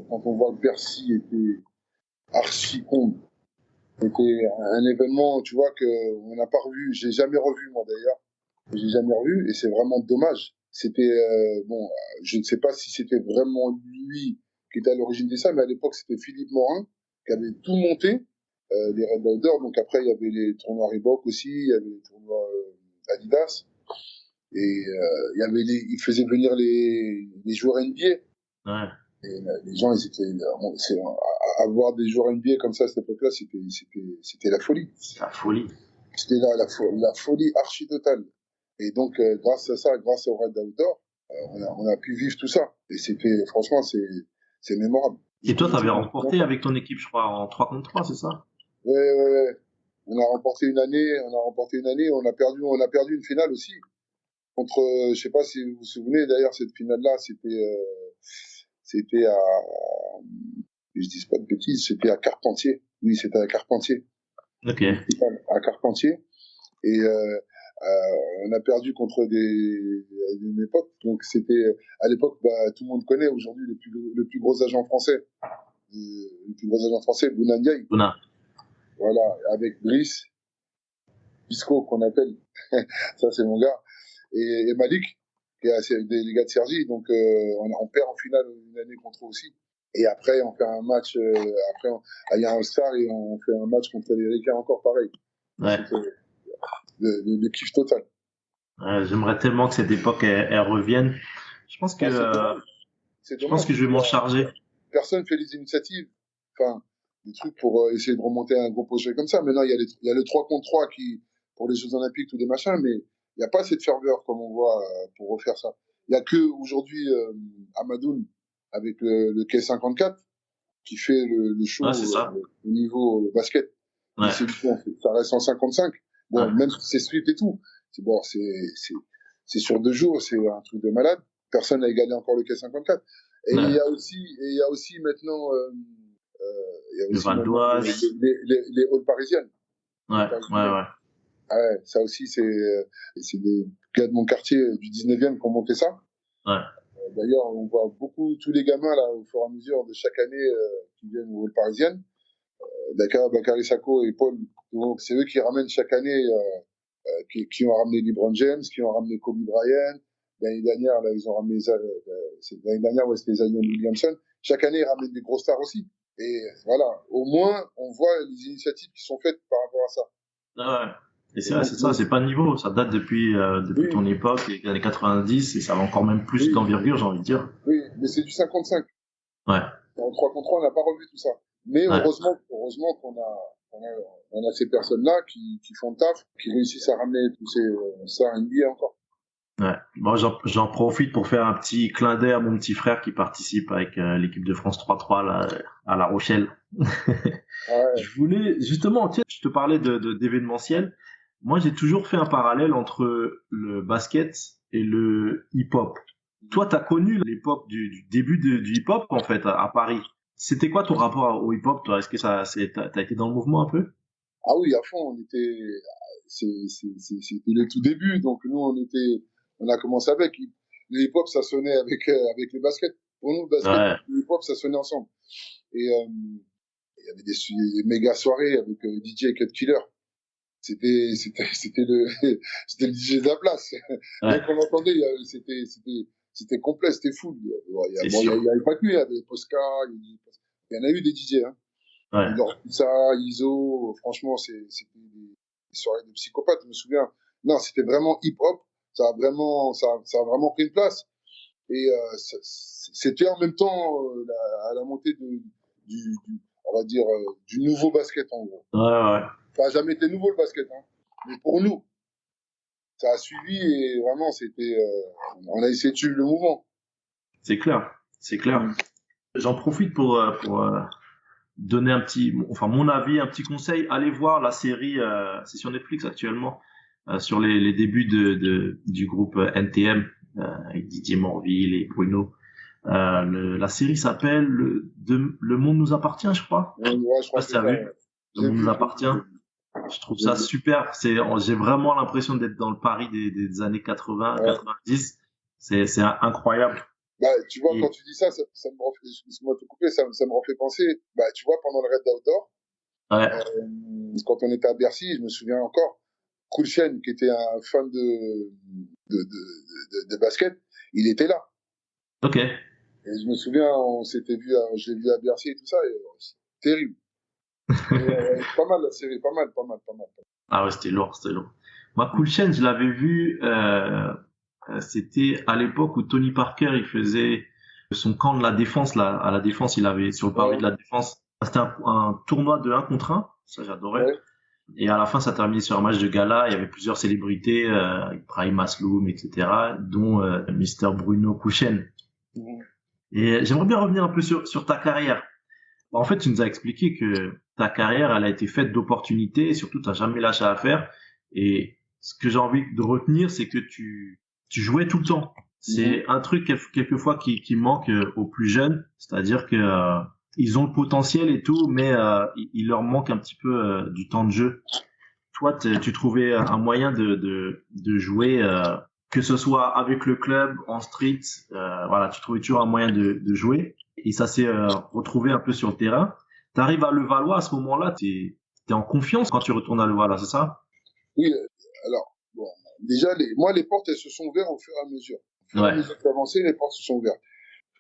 quand on voit que Bercy était archi con, c'était un événement, tu vois, que on n'a pas revu. J'ai jamais revu moi d'ailleurs. J'ai jamais revu et c'est vraiment dommage. C'était bon, je ne sais pas si c'était vraiment lui qui était à l'origine de ça, mais à l'époque c'était Philippe Morin qui avait tout monté, les Red Outdoors. Donc après il y avait les tournois Reebok aussi, il y avait les tournois Adidas et il faisait venir les joueurs NBA. Ouais. Et les gens, ils étaient, avoir des joueurs NBA comme ça à cette époque-là, c'était la folie. La folie. C'était la folie archi totale. Et donc, grâce à ça, grâce au Red Outdoor, on a pu vivre tout ça. Et franchement, c'est mémorable. Et toi, Je t'avais dis, remporté avec ton équipe, je crois, en 3 contre 3, c'est ça? ouais, ouais, ouais. On a perdu une finale aussi. Contre, je sais pas si vous vous souvenez, d'ailleurs, cette finale-là, c'était je dis pas de bêtises, c'était à Carpentier. Oui, c'était à Carpentier. Ok. Une finale à Carpentier. Et on a perdu contre de mes potes. Donc c'était à l'époque, bah, tout le monde connaît aujourd'hui le plus gros agent français, le plus gros agent français, Bouna Ndiaye. Bouna. Voilà, avec Brice, Bisco qu'on appelle, ça c'est mon gars, et Malik, qui est des gars de Sergi. Donc on perd en finale une année contre eux aussi. Et après on fait un match, il y a un star et on fait un match contre les Ricains encore pareil. Ouais. C'était le kiff total. J'aimerais tellement que cette époque elle revienne. Je pense que C'est je pense dommage que je vais m'en charger. personne fait les initiatives, enfin, des trucs pour essayer de remonter un gros projet comme ça. Maintenant, il y a le 3 contre 3 pour les Jeux Olympiques, tous les machins, mais il n'y a pas cette ferveur comme on voit pour refaire ça. Il n'y a que aujourd'hui Amadoun avec le K54 qui fait le show Ouais, c'est ça. au niveau basket. Ouais. Mais bon, ça reste en 55. Bon, Ouais. même si c'est street et tout, c'est sur 2 jours, c'est un truc de malade. Personne n'a égalé encore le K54. Et Ouais. il y a aussi maintenant, il y a Le aussi Val maintenant d'Oise. les halls parisiennes. Ouais, ouais, ouais. Ouais, ça aussi, c'est des gars de mon quartier du 19e qui ont monté ça. Ouais. D'ailleurs, on voit beaucoup tous les gamins là au fur et à mesure de chaque année qui viennent aux Halles parisiennes. Dakar, Bakary Sako et Paul, donc c'est eux qui ramènent chaque année, qui ont ramené LeBron James, qui ont ramené Kobe Bryant. L'année dernière, là, ils ont ramené l'année dernière, ouais, c'était Zion Williamson. Chaque année, ils ramènent des gros stars aussi. Et voilà, au moins, on voit les initiatives qui sont faites par rapport à ça. Ah ouais. Et Et c'est vrai, donc, c'est ça, c'est pas de niveau. Ça date depuis oui, ton époque, les années 90, et ça va encore même plus oui, d'envergure, j'ai envie de dire. oui, mais c'est du 55. Ouais. En 3 contre 3, on n'a pas revu tout ça. Mais Ouais. heureusement on a ces personnes-là qui font le taf, qui réussissent à ramener tous ça à NBA encore. Ouais. Bon, j'en profite pour faire un petit clin d'œil à mon petit frère qui participe avec l'équipe de France 3-3 là, à La Rochelle. Ouais. Je voulais justement, tiens, je te parlais d'événementiel. Moi, j'ai toujours fait un parallèle entre le basket et le hip-hop. Toi, t'as connu l'époque du début du hip-hop en fait à Paris. C'était quoi ton rapport au hip-hop, toi? Est-ce que t'as été dans le mouvement un peu? Ah oui, à fond, c'était le tout début. Donc nous, on a commencé avec. Le hip-hop, ça sonnait avec le basket. Pour nous, le basket Ouais, et le hip-hop, ça sonnait ensemble. Et il y avait des méga soirées avec DJ et Cut Killer. C'était le, c'était le DJ de la place. Dès ouais, qu'on l'entendait, c'était complet, c'était fou. c'est Bon, il y sûr. avait pas que lui, il y avait Posca, il y en a eu des DJ, hein. Ouais, Et Lord Pizza, ISO, franchement, c'était des soirées de psychopathes, je me souviens. Non, c'était vraiment hip-hop. Ça a vraiment pris une place. Et c'était en même temps à la montée on va dire, du nouveau basket, en gros. ouais, ouais. Ça a jamais été nouveau, le basket, hein. Mais pour nous, ça a suivi et vraiment, on a essayé de suivre le mouvement. C'est clair, c'est clair. Mm. J'en profite pour donner enfin mon avis, un petit conseil. Allez voir la série, c'est sur Netflix actuellement, sur les débuts du groupe NTM, avec Didier Morville et Bruno. La série s'appelle Le Monde nous appartient, je crois. Ouais, Je je sais pas crois que si c'est t'as ça, vu. ouais. Le Monde nous appartient. Je trouve J'ai ça vu. super. J'ai vraiment l'impression d'être dans le Paris des années 80, Ouais. 90. C'est incroyable. Bah, tu vois, quand Et tu dis ça, ça me refait, excuse-moi de te couper, ça me refait penser, bah, tu vois, pendant le Red Outdoor, ouais, quand on était à Bercy, je me souviens encore, Cool Chain, qui était un fan de basket, il était là. ok. Et je me souviens, je l'ai vu à Bercy et tout ça, et c'est terrible. Mais pas mal la série, pas mal, pas mal, pas mal. Ah ouais, c'était lourd, c'était lourd. Moi, Cool Chain, je l'avais vu, c'était à l'époque où Tony Parker, il faisait son camp de la défense, là, à la défense, il avait, sur le parvis de Ouais, la défense, c'était un tournoi de 1 contre 1, ça j'adorais. ouais. Et à la fin, ça terminait sur un match de gala, il y avait plusieurs célébrités, Ibrahim Masloum, etc., dont Mr. Bruno Kouchen. Mhm. Et j'aimerais bien revenir un peu sur ta carrière. En fait, tu nous as expliqué que ta carrière, elle a été faite d'opportunités et surtout, tu n'as jamais lâché à faire. Et ce que j'ai envie de retenir, c'est que tu jouais tout le temps. Mhm. C'est un truc quelquefois qui manque aux plus jeunes, c'est-à-dire que ils ont le potentiel et tout, mais il leur manque un petit peu du temps de jeu. Toi, tu trouvais un moyen de jouer, que ce soit avec le club, en street, voilà, tu trouvais toujours un moyen de jouer. Et ça s'est retrouvé un peu sur le terrain. Tu arrives à Levallois, à ce moment-là, t'es en confiance quand tu retournes à Levallois, c'est ça? Oui, alors, bon, déjà, moi, les portes, elles se sont ouvertes au fur et à mesure. Au fur et à Ouais, mesure que j'avançais, les portes se sont ouvertes.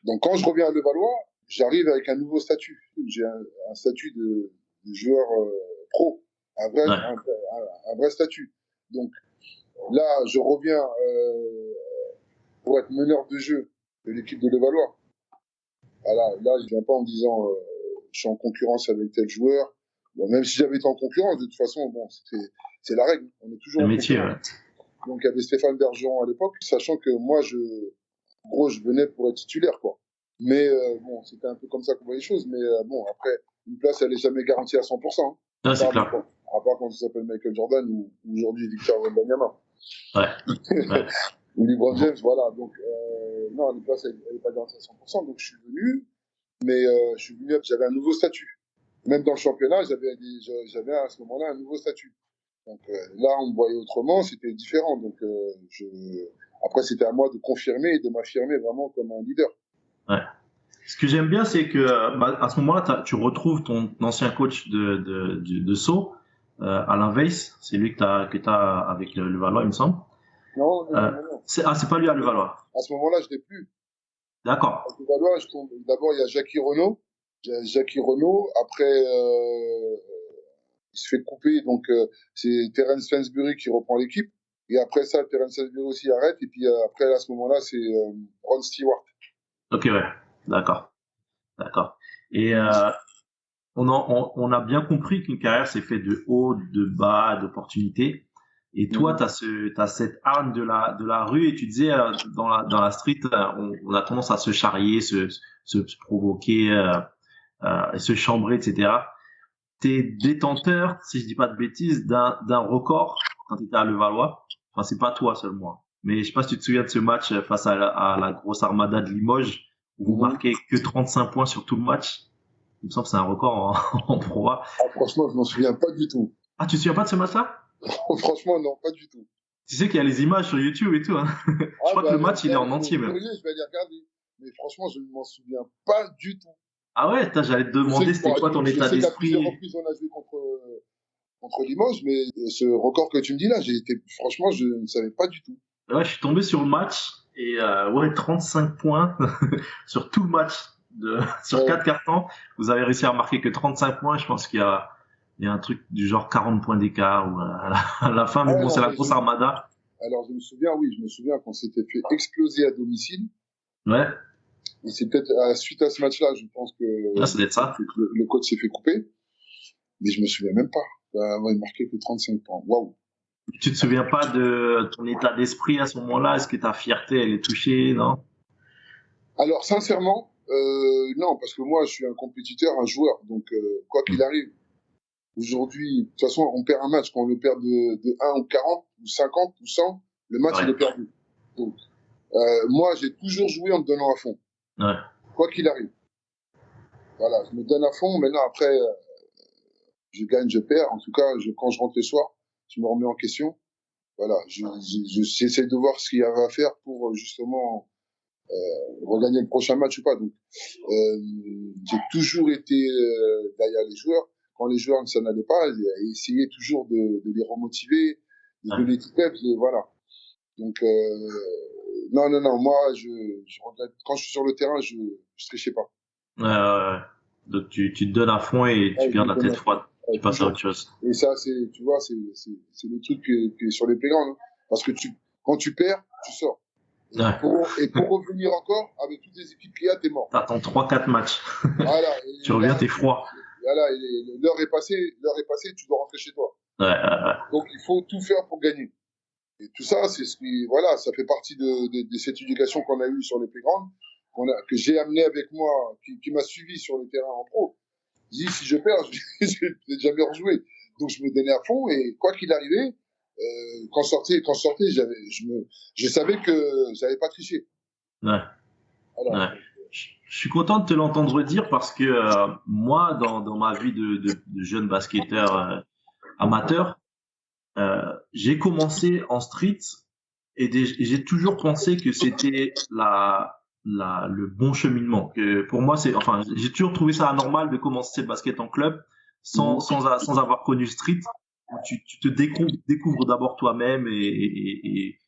Donc, quand je reviens à Levallois, j'arrive avec un nouveau statut. J'ai un statut de joueur pro, ouais, un vrai statut. Donc, là, je reviens pour être meneur de jeu de l'équipe de Levallois. Voilà, là, je viens pas en me disant je suis en concurrence avec tel joueur. Bon, même si j'avais été en concurrence, de toute façon, bon, c'est la règle. On est toujours le en métier, concurrence. ouais. Donc, il y avait Stéphane Bergeron à l'époque, sachant que moi, en gros, je venais pour être titulaire, quoi. Mais bon, c'était un peu comme ça qu'on voyait les choses. Mais bon, après, une place, elle est jamais garantie à 100%. Hein. Ouais, c'est clair. À part quand il s'appelle Michael Jordan ou aujourd'hui Victor Wembanyama. Ouais, ouais. Ou LeBron Bon, James, voilà. Donc, non, une place, elle n'est pas garantie à 100%. Donc, je suis venu, mais je suis venu, j'avais un nouveau statut. Même dans le championnat, j'avais à ce moment-là un nouveau statut. Donc là, on me voyait autrement, c'était différent. Donc après, c'était à moi de confirmer et de m'affirmer vraiment comme un leader. Ouais. Ce que j'aime bien, c'est que à ce moment-là, tu retrouves ton ancien coach de Sceaux, Alain Weiss, c'est lui que t'as avec le Valois, il me semble. Non. C'est pas lui à Levallois. À ce moment-là, je l'ai plus. D'accord. À Levallois, d'abord, il y a Jackie Renaud. Jackie Renaud. Après, il se fait couper, donc c'est Terence Sainsbury qui reprend l'équipe. Et après ça, Terence Sainsbury aussi arrête. Et puis après, à ce moment-là, c'est Ron Stewart. Ok, ouais. D'accord. D'accord. Et on a bien compris qu'une carrière s'est faite de haut, de bas, d'opportunités. Et toi, t'as cette arme de la rue et tu disais dans la street, on a tendance à se charrier, se provoquer, et se chambrer, etc. T'es détenteur, si je dis pas de bêtises, d'un record quand t'étais à Levallois. Enfin, c'est pas toi seulement. Mais je sais pas si tu te souviens de ce match face à la grosse armada de Limoges où vous marquez que 35 points sur tout le match. Il me semble que c'est un record en Pro A. Ah, franchement, je m'en souviens pas du tout. Ah, tu te souviens pas de ce match-là? Franchement, non, pas du tout. Tu sais qu'il y a les images sur YouTube et tout, hein. Je crois que le match, il est en entier, même. Je vais les regarder. Mais franchement, je ne m'en souviens pas du tout. Ah ouais, j'allais te demander c'était quoi ton état d'esprit. Je sais qu'à plusieurs reprises, on a joué contre Limoges, mais ce record que tu me dis là, franchement, je ne savais pas du tout. Ouais, je suis tombé sur le match et ouais, 35 points sur tout le match. Sur 4 cartons, vous avez réussi à marquer que 35 points. Je pense qu'il y a un truc du genre 40 points d'écart ou à la fin, mais bon, c'est la grosse armada. Alors, je me souviens qu'on s'était fait exploser à domicile. Ouais. Et c'est peut-être suite à ce match-là, je pense que ça doit être ça. Le coach s'est fait couper. Mais je me souviens même pas. Il marquait que 35 points. Waouh. Tu te souviens pas de ton état d'esprit à ce moment-là? Est-ce que ta fierté, elle est touchée, non? Alors, sincèrement, non, parce que moi, je suis un compétiteur, un joueur. Donc, quoi qu'il arrive, aujourd'hui, de toute façon, on perd un match. Quand on le perd de 1 ou 40 ou 50 ou 100, le match, il est perdu. Donc, moi, j'ai toujours joué en me donnant à fond. Ouais. Quoi qu'il arrive. Voilà, je me donne à fond. Maintenant, après, je gagne, je perds. En tout cas, quand je rentre le soir, je me remets en question. Voilà, j'essaie de voir ce qu'il y avait à faire pour justement regagner le prochain match ou pas. Donc, j'ai toujours été derrière les joueurs. Quand les joueurs ça n'allait pas, essayer toujours de les remotiver, de donner tout peps, voilà. Donc, non, moi, je regrette. Quand je suis sur le terrain, je trichais pas. Donc tu te donnes à fond et tu gardes la tête froide. Tu passes à autre chose. Et ça, tu vois, c'est le truc qui est sur les playgrounds. Hein. Parce que quand tu perds, tu sors. Et pour revenir encore, avec toutes les équipes qu'il y a, t'es mort. T'attends 3-4 matchs. Voilà. Tu reviens, t'es froid. Voilà, l'heure est passée, tu dois rentrer chez toi. Donc il faut tout faire pour gagner. Et tout ça, c'est ce qui, voilà, ça fait partie de cette éducation qu'on a eue sur les playgrounds, que j'ai amené avec moi, qui m'a suivi sur le terrain en pro. Je dis, si je perds, je vais jamais rejouer. Donc je me donnais à fond et quoi qu'il arrivait, quand je sortais, je savais que j'avais pas triché. Ouais. Alors, je suis content de te l'entendre dire parce que moi, dans ma vie de jeune basketteur amateur, j'ai commencé en street et j'ai toujours pensé que c'était le bon cheminement. Que pour moi, j'ai toujours trouvé ça anormal de commencer le basket en club sans avoir connu street. Tu te découvres d'abord toi-même et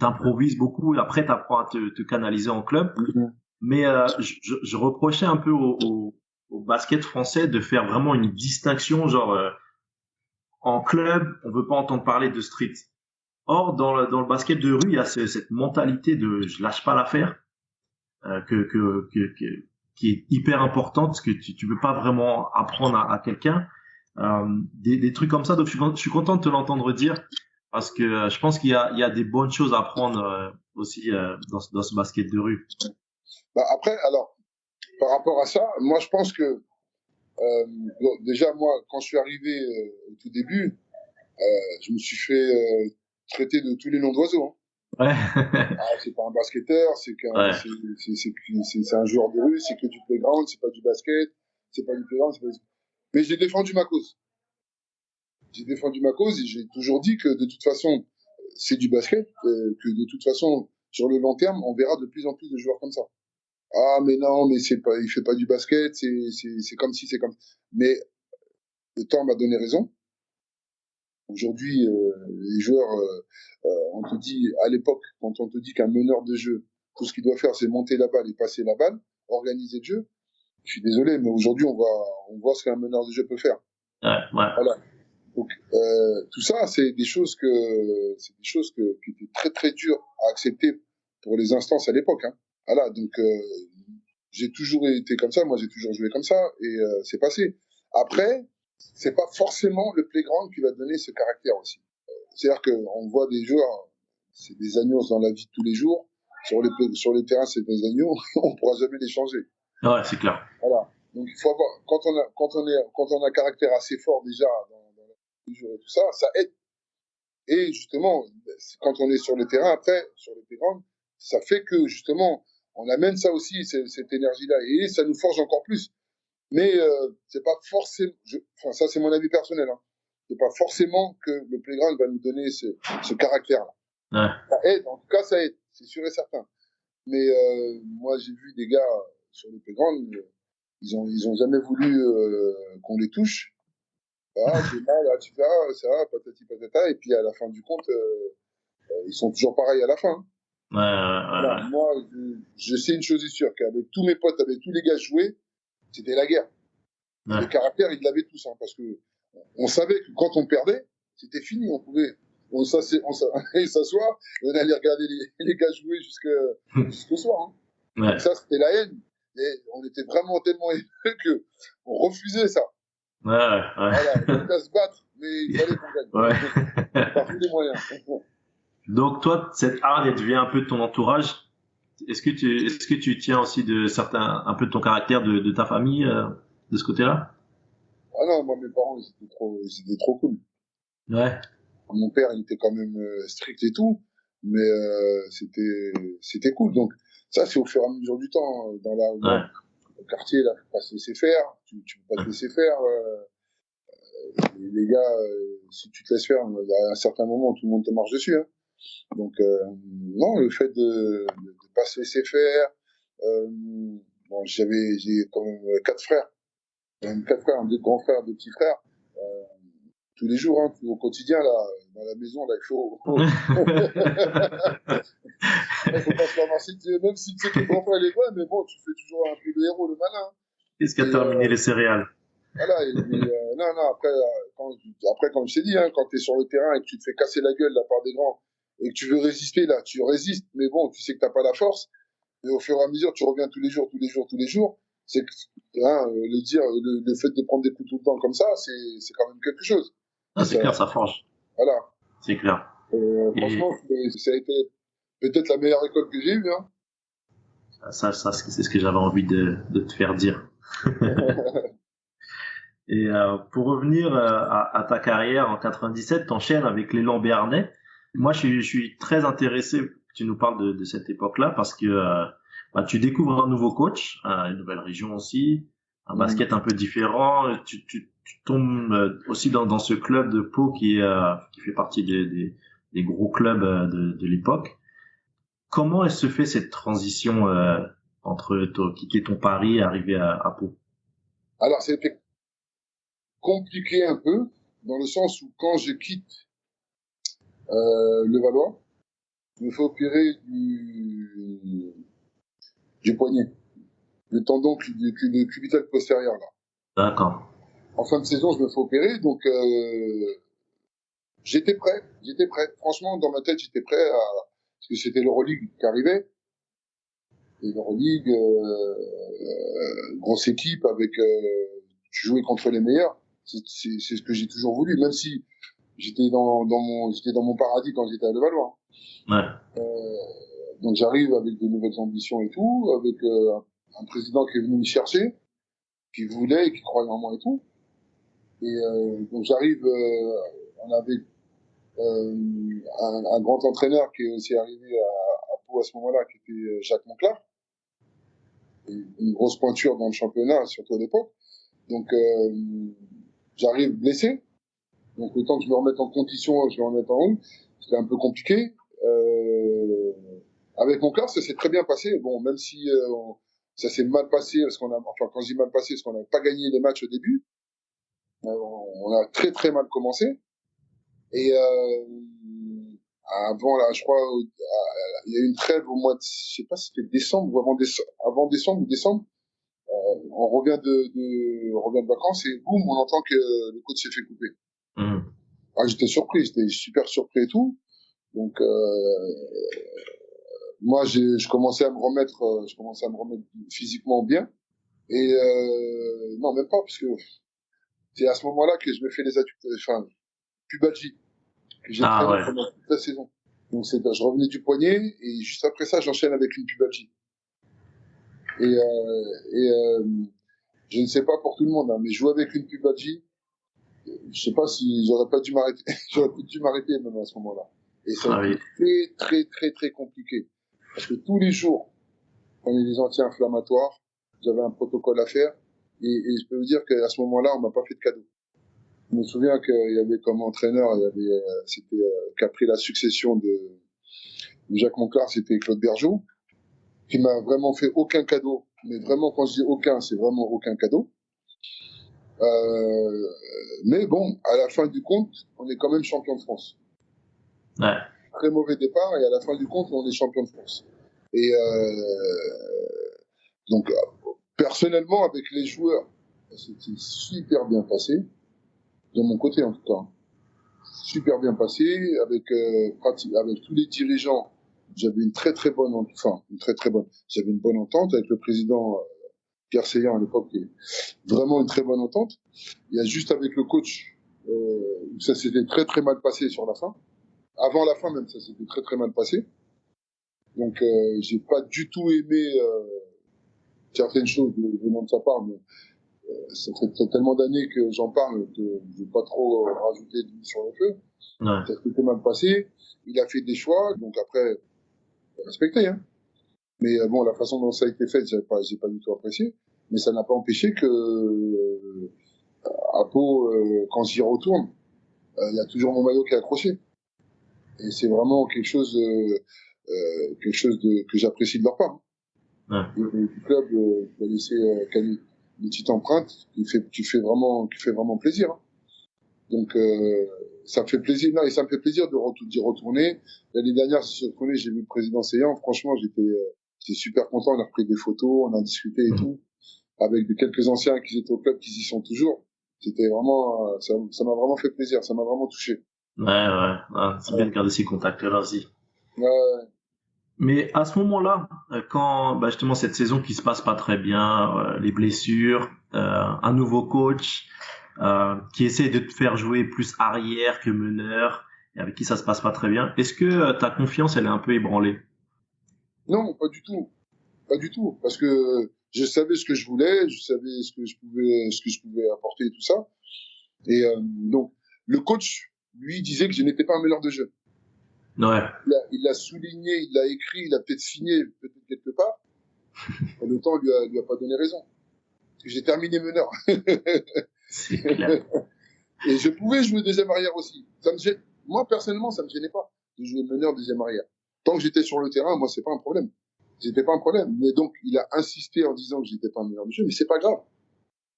t'improvises beaucoup et après t'apprends à te canaliser en club. Mais je reprochais un peu au basket français de faire vraiment une distinction, genre en club, on veut pas entendre parler de street. Or, dans le basket de rue, il y a cette mentalité de je lâche pas l'affaire, qui est hyper importante parce que tu peux pas vraiment apprendre à quelqu'un des trucs comme ça. Donc, je suis content de te l'entendre dire parce que je pense qu'il y a des bonnes choses à apprendre aussi dans ce basket de rue. Bah après, alors, par rapport à ça, moi, je pense que déjà, moi, quand je suis arrivé au tout début, je me suis fait traiter de tous les noms d'oiseaux. Hein. Ouais. C'est pas un basketteur, c'est un joueur de rue, c'est que du playground, c'est pas du basket, c'est pas du playground, Mais j'ai défendu ma cause. j'ai défendu ma cause et j'ai toujours dit que de toute façon, c'est du basket, que de toute façon, sur le long terme, on verra de plus en plus de joueurs comme ça. Ah, mais non, mais c'est pas, il fait pas du basket, c'est comme si, c'est comme. Mais le temps m'a donné raison. Aujourd'hui, les joueurs, on te dit, à l'époque, quand on te dit qu'un meneur de jeu, tout ce qu'il doit faire, c'est monter la balle et passer la balle, organiser le jeu. Je suis désolé, mais aujourd'hui, on voit ce qu'un meneur de jeu peut faire. Ouais, ouais. Voilà. Donc, tout ça, c'est des choses qui étaient très, très dures à accepter pour les instances à l'époque, hein. Voilà. Donc, j'ai toujours été comme ça. Moi, j'ai toujours joué comme ça et c'est passé. Après, c'est pas forcément le playground qui va donner ce caractère aussi. C'est-à-dire qu'on voit des joueurs, c'est des agneaux dans la vie de tous les jours. Sur les terrains, c'est des agneaux. On pourra jamais les changer. Ouais, c'est clair. Voilà. Donc, il faut avoir, quand on a un caractère assez fort déjà dans la vie de tous les jours et tout ça, ça aide. Et justement, quand on est sur le terrain, après, sur le playground, ça fait que justement, on amène ça aussi, cette énergie-là, et ça nous forge encore plus. Mais c'est pas forcément, enfin ça c'est mon avis personnel, hein. C'est pas forcément que le playground va nous donner ce caractère-là. Ouais. Ça aide, en tout cas ça aide, c'est sûr et certain. Mais moi j'ai vu des gars sur le playground, ils ont jamais voulu qu'on les touche. Ah, c'est mal, là, tu fais, ah, ça va, patati patata, et puis à la fin du compte, ils sont toujours pareils à la fin, hein. Ouais, ouais, Voilà, ouais. moi, je sais une chose est sûre, qu'avec tous mes potes, avec tous les gars joués, c'était la guerre. Et Ouais. le caractère, ils l'avaient tous, hein, parce que on savait que quand on perdait, c'était fini, on pouvait, allait s'asseoir, on allait regarder les gars jouer jusqu'au soir, hein. Ouais. Donc ça, c'était la haine. Et on était vraiment tellement haineux que on refusait ça. Ouais, ouais. Voilà, on était à se battre, mais il fallait qu'on gagne. Ouais. Par tous les moyens. Donc toi, cette art, elle devient un peu de ton entourage. Est-ce que tu tiens aussi de certains, un peu de ton caractère de ta famille, de ce côté-là? Ah non, moi, mes parents, ils étaient trop cool. Ouais. Mon père, il était quand même strict et tout, mais c'était cool. Donc, ça, c'est au fur et à mesure du temps, hein. Ouais. Dans le quartier, là, faut pas se laisser faire. Tu peux pas te laisser faire. Les gars, si tu te laisses faire, à un certain moment, tout le monde te marche dessus, hein. Donc, non, le fait de pas se laisser faire. Bon, j'ai quand même quatre frères. J'ai même quatre frères, deux grands frères, deux petits frères. Euh, Tous les jours, hein, au quotidien, là, dans la maison, là, il faut, il faut pas se ramasser, même si tu sais que le grand frère, il est loin, mais bon, tu fais toujours un peu le héros, le malin. Qu'est-ce qui a Et, terminé les céréales? voilà, mais, non, non, après, comme je t'ai dit, hein, quand t'es sur le terrain et que tu te fais casser la gueule, là, par des grands, et que tu veux résister, là, tu résistes, mais bon, tu sais que t'as pas la force, et au fur et à mesure, tu reviens tous les jours, tous les jours, tous les jours, c'est que, hein, le fait de prendre des coups tout le temps comme ça, c'est quand même quelque chose. Ah, Et c'est ça, clair, ça forge. voilà. C'est clair. Et Franchement, ça a été peut-être la meilleure école que j'ai eue, hein. ça, c'est ce que j'avais envie de te faire dire. Et pour revenir à ta carrière en 97, t'enchaînes avec l'élan béarnais. Moi, je suis très intéressé que tu nous parles de cette époque-là parce que bah, tu découvres un nouveau coach, une nouvelle région aussi, un Mm. basket un peu différent. Tu tombes aussi dans ce club de Pau qui fait partie des gros clubs de l'époque. Comment elle se fait cette transition entre quitter ton Paris et arriver à Pau? Alors, c'était compliqué un peu, dans le sens où quand je quitte le Valois, je me fais opérer du poignet, le tendon cubital postérieur, là. D'accord. En fin de saison, je me fais opérer, donc j'étais prêt. Franchement, dans ma tête, j'étais prêt parce que c'était l'Euroleague qui arrivait. Et l'Euroleague, grosse équipe avec jouer contre les meilleurs, c'est ce que j'ai toujours voulu, même si j'étais dans mon paradis quand j'étais à Levallois. Ouais. Donc j'arrive avec de nouvelles ambitions et tout, avec un président qui est venu me chercher, qui voulait et qui croyait en moi et tout. Et donc j'arrive, on avait un grand entraîneur qui est aussi arrivé à Pau à ce moment-là, qui était Jacques Monclar, une grosse pointure dans le championnat, surtout à l'époque. Donc j'arrive blessé, Donc le temps que je me remette en condition, je me remette en haut, c'était un peu compliqué. Avec mon club, ça s'est très bien passé. Bon, même si ça s'est mal passé, parce qu'on a, enfin quand je dis mal passé, parce qu'on n'a pas gagné les matchs au début, on a très très mal commencé. Et avant là, je crois, il y a eu une trêve au mois de, je sais pas si c'était décembre ou avant décembre ou décembre. On revient de vacances et boum, on entend que le coach s'est fait couper. Mmh. Ah, j'étais surpris, j'étais super surpris et tout. Donc moi, je commençais à me remettre physiquement bien. Et non, même pas, parce que c'est à ce moment-là que je me fais les adducteurs, enfin, pubalgie, que j'ai Ah traîné ouais. pendant toute la saison. Donc je revenais du poignet et juste après ça, j'enchaîne avec une pubalgie. Et je ne sais pas pour tout le monde, hein, mais jouer avec une pubalgie, je sais pas si j'aurais pas dû m'arrêter, j'aurais pas dû m'arrêter même à ce moment-là. Et ça a Ah été oui. très, très, très, très compliqué. Parce que tous les jours, on est des anti-inflammatoires, j'avais un protocole à faire, et je peux vous dire qu'à ce moment-là, on m'a pas fait de cadeau. Je me souviens qu'il y avait comme entraîneur, c'était, qui a pris la succession de Jacques Monclar, c'était Claude Bergeau, qui m'a vraiment fait aucun cadeau. Mais vraiment, quand je dis aucun, c'est vraiment aucun cadeau. Euh, mais bon, à la fin du compte, on est quand même champion de France. Ouais. Très mauvais départ, et à la fin du compte, on est champion de France. Et donc, personnellement, avec les joueurs, c'était super bien passé, de mon côté en tout cas. Super bien passé, avec tous les dirigeants. J'avais une très très bonne, enfin, une très très bonne. J'avais une bonne entente avec le président Pierre Seillant à l'époque, vraiment une très bonne entente. Il y a juste avec le coach, ça s'était très très mal passé sur la fin. Avant la fin même, ça s'était très très mal passé. Donc j'ai pas du tout aimé certaines choses venant de sa part, mais ça fait tellement d'années que j'en parle que je vais pas trop rajouter de l'huile sur le feu. Ouais. Ça s'était mal passé. Il a fait des choix, donc après, respecté, hein. Mais bon, la façon dont ça a été fait, j'ai pas du tout apprécié. Mais ça n'a pas empêché que à Pau, quand j'y retourne, il y a toujours mon maillot qui est accroché. Et c'est vraiment quelque chose que j'apprécie de leur part. Ouais. Et du club qui a laissé une petite empreinte qui fait vraiment plaisir, hein. Donc ça me fait plaisir, non, et ça me fait plaisir d'y retourner. L'année dernière, si je reconnais, j'ai vu le président Seyant. Franchement, j'étais super content. On a repris des photos, on a discuté et Mmh. tout, avec quelques anciens qui étaient au club, qui y sont toujours. C'était vraiment, ça m'a vraiment fait plaisir. Ça m'a vraiment touché. Ouais, ouais. Ah, c'est bien Ouais. de garder ces contacts-là aussi. Ouais, Mais à ce moment-là, quand bah, justement cette saison qui se passe pas très bien, les blessures, un nouveau coach qui essaie de te faire jouer plus arrière que meneur et avec qui ça se passe pas très bien, est-ce que ta confiance elle est un peu ébranlée? non, pas du tout. Pas du tout. Parce que je savais ce que je voulais, je savais ce que je pouvais apporter et tout ça. Et donc, le coach, lui, disait que je n'étais pas un meneur de jeu. Ouais, Il l'a souligné, il l'a écrit, il a peut-être signé, peut-être quelque part. Et le temps lui a pas donné raison. Parce que j'ai terminé meneur. c'est clair. Et je pouvais jouer deuxième arrière aussi. Moi, personnellement, ça me gênait pas de jouer meneur deuxième arrière. Tant que j'étais sur le terrain, moi, c'est pas un problème. C'était pas un problème. Mais donc, il a insisté en disant que j'étais pas un meneur de jeu, mais c'est pas grave.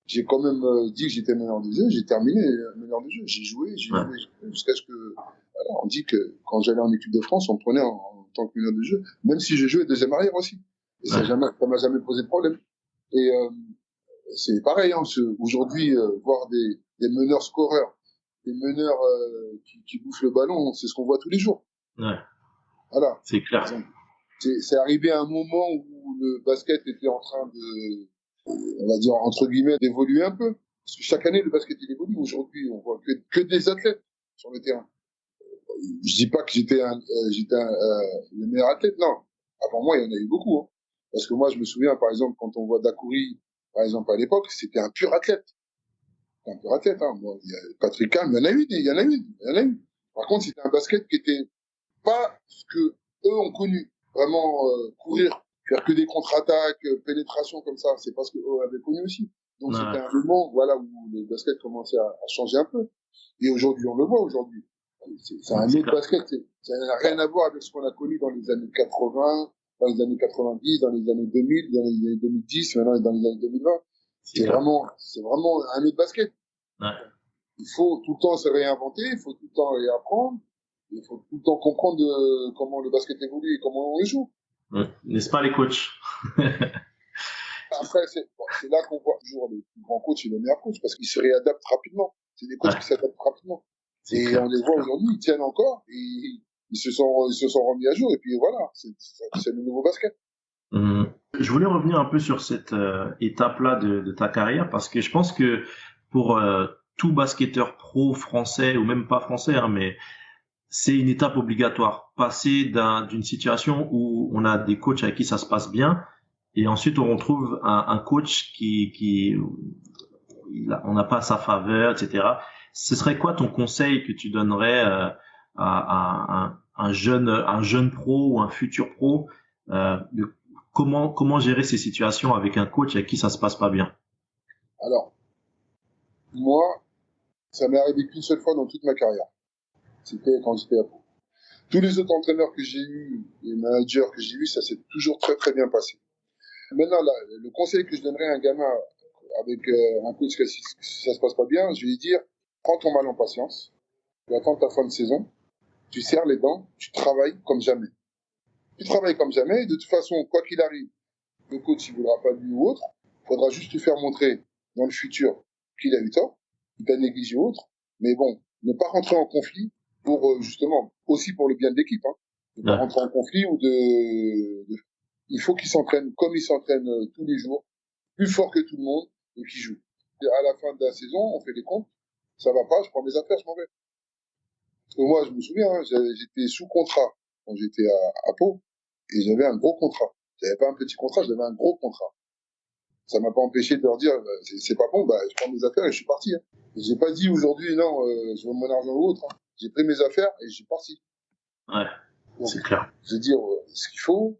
J'ai quand même dit que j'étais meneur de jeu, j'ai terminé meneur de jeu. J'ai Ouais, joué jusqu'à ce que, voilà, on dit que quand j'allais en équipe de France, on me prenait en tant que meneur de jeu, même si je jouais deuxième arrière aussi. Et ouais, ça m'a jamais posé de problème. Et c'est pareil, hein, aujourd'hui, voir des meneurs scoreurs, des meneurs qui bouffent le ballon, c'est ce qu'on voit tous les jours. ouais, Voilà. c'est clair. Donc, c'est arrivé à un moment où le basket était en train de, on va dire, entre guillemets, d'évoluer un peu. Parce que chaque année, le basket, il évolue. Aujourd'hui, on voit que des athlètes sur le terrain. Je dis pas que le meilleur athlète, non. Avant moi, il y en a eu beaucoup, hein. Parce que moi, je me souviens, par exemple, quand on voit Dacoury, par exemple, à l'époque, c'était un pur athlète. Un pur athlète, hein. Bon, il y a Patrick Kahn, il y en a eu, il y en a eu, il y en a eu. Par contre, c'était un basket qui était pas ce que eux ont connu. Vraiment, courir, faire que des contre-attaques, pénétration comme ça, c'est pas ce que eux avaient connu aussi. Donc, c'était Ouais, un moment, voilà, où le basket commençait à changer un peu. Et aujourd'hui, on le voit aujourd'hui. C'est un autre basket. Ça n'a rien à voir avec ce qu'on a connu dans les années 80, dans les années 90, dans les années 2000, dans les années 2010, maintenant dans les années 2020. C'est vraiment un autre basket. Ouais. Il faut tout le temps se réinventer, il faut tout le temps réapprendre, il faut tout le temps comprendre comment le basket évolue et comment on le joue. Ouais. N'est-ce pas les coachs? Après, c'est là qu'on voit toujours les plus grands coachs et les meilleurs coachs, parce qu'ils se réadaptent rapidement. C'est des coachs qui s'adaptent rapidement. Et clair, on les voit aujourd'hui, ils tiennent encore, et ils se sont remis à jour, et puis voilà, c'est le nouveau basket. Je voulais revenir un peu sur cette étape-là de ta carrière, parce que je pense que pour tout basketteur pro français, ou même pas français, hein, mais c'est une étape obligatoire. Passer d'une situation où on a des coachs avec qui ça se passe bien, et ensuite on retrouve un coach qui on n'a pas sa faveur, etc. Ce serait quoi ton conseil que tu donnerais à un jeune pro ou un futur pro de comment gérer ces situations avec un coach avec qui ça se passe pas bien? Alors, moi, ça m'est arrivé qu'une seule fois dans toute ma carrière. C'était quand j'étais à Pau. Tous les autres entraîneurs que j'ai eus, les managers que j'ai eus, ça s'est toujours très très bien passé. Maintenant, là, le conseil que je donnerais à un gamin avec un coach si ça se passe pas bien, je vais lui dire, prends ton mal en patience, tu attends ta fin de saison, tu serres les dents, tu travailles comme jamais. Tu travailles comme jamais, et de toute façon, quoi qu'il arrive, le coach, il voudra pas de lui ou autre, il faudra juste lui faire montrer dans le futur qu'il a eu tort, qu'il t'a négligé ou autre, mais bon, ne pas rentrer en conflit pour, justement, aussi pour le bien de l'équipe, hein. Ne pas rentrer en conflit ou il faut qu'il s'entraîne comme il s'entraîne tous les jours, plus fort que tout le monde, et qu'il joue. Et à la fin de la saison, on fait des comptes, ça va pas, je prends mes affaires, je m'en vais. Parce que moi, je me souviens, hein, j'étais sous contrat quand j'étais à Pau, et j'avais un gros contrat. J'avais pas un petit contrat, j'avais un gros contrat. Ça m'a pas empêché de leur dire, c'est pas bon, je prends mes affaires et je suis parti. Hein. Et j'ai pas dit aujourd'hui, non, je veux mon argent ou autre. Hein. J'ai pris mes affaires et je suis parti. Ouais, donc, c'est clair. Je veux dire, ce qu'il faut,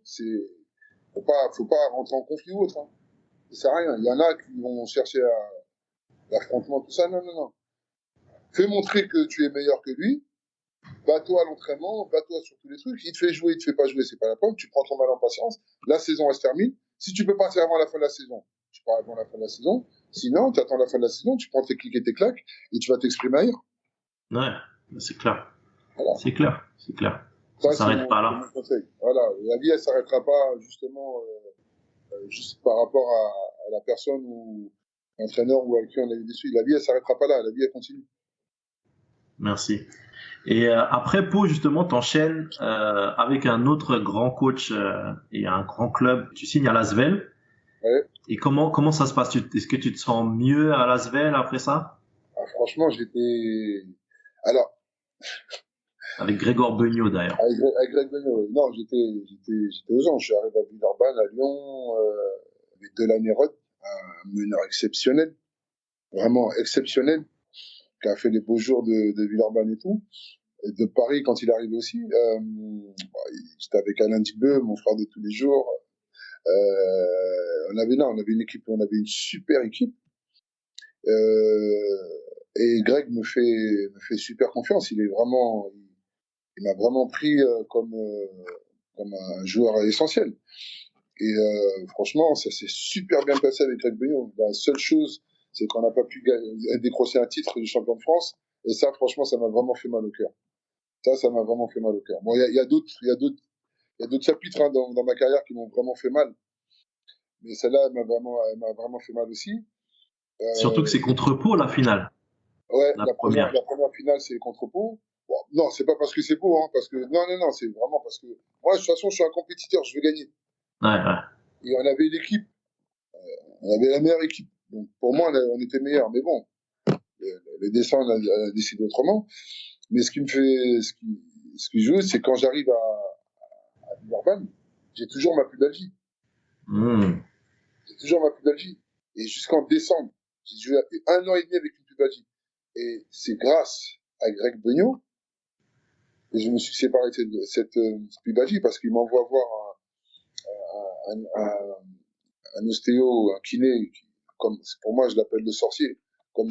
faut pas rentrer en conflit ou autre. Hein. Ça sert à rien. Il y en a qui vont chercher l'affrontement, tout ça. Non, non, non. Fais montrer que tu es meilleur que lui. Bats-toi à l'entraînement, bats-toi sur tous les trucs. Il te fait jouer, il te fait pas jouer, c'est pas la peine. Tu prends ton mal en patience. La saison, elle se termine. Si tu peux partir avant la fin de la saison, tu pars avant la fin de la saison. Sinon, tu attends la fin de la saison, tu prends tes clics et tes claques et tu vas t'exprimer ailleurs. Ouais, c'est clair. Voilà. C'est clair, c'est clair. Ça s'arrête pas là. Mon conseil. Voilà. La vie, elle s'arrêtera pas, justement, juste par rapport à la personne ou l'entraîneur ou avec qui on a eu des suites. La vie, elle s'arrêtera pas là. La vie, elle continue. Merci. Et après Pau, justement, t'enchaînes avec un autre grand coach et un grand club. Tu signes à l'Asvel. Ouais. Et comment ça se passe? Est-ce que tu te sens mieux à l'Asvel après ça? Ah, franchement, j'étais... Alors... Avec Grégor Beugnot, d'ailleurs. Avec Greg Beugnot, non, j'étais aux Anges. Je suis arrivé à Villeurbanne, à Lyon, avec Delaney Rod, un meneur exceptionnel, vraiment exceptionnel, qui a fait les beaux jours de Villeurbanne et tout. Et de Paris quand il est arrivé aussi. J'étais avec Alain Dibeux, mon frère de tous les jours. On avait une équipe, on avait une super équipe. Et Greg me fait super confiance. Il m'a vraiment pris comme un joueur essentiel. Et franchement, ça s'est super bien passé avec Greg Beugnot. La seule chose, c'est qu'on n'a pas pu décrocher un titre de champion de France. Et ça, franchement, ça m'a vraiment fait mal au cœur. Ça m'a vraiment fait mal au cœur. Bon, il y a d'autres chapitres hein, dans ma carrière qui m'ont vraiment fait mal. Mais celle-là, elle m'a vraiment fait mal aussi. Surtout que c'est contre Pau, la finale. Ouais, la première finale, c'est contre Pau. Bon, non, c'est pas parce que c'est Pau, hein, parce que, non, c'est vraiment parce que, moi, de toute façon, je suis un compétiteur, je veux gagner. Ouais. Et on avait l'équipe, on avait la meilleure équipe. Donc, pour moi, on était meilleurs. Mais bon, le dessin a décidé autrement. Mais ce qui joue, c'est quand j'arrive à Villeurbanne, j'ai toujours ma plus belle vie. J'ai toujours ma plus belle vie. Et jusqu'en décembre, j'ai joué 1 an et demi avec une plus belle vie. Et c'est grâce à Greg Beugnot que je me suis séparé de cette plus belle vie parce qu'il m'envoie voir un ostéo, un kiné, comme pour moi je l'appelle le sorcier, comme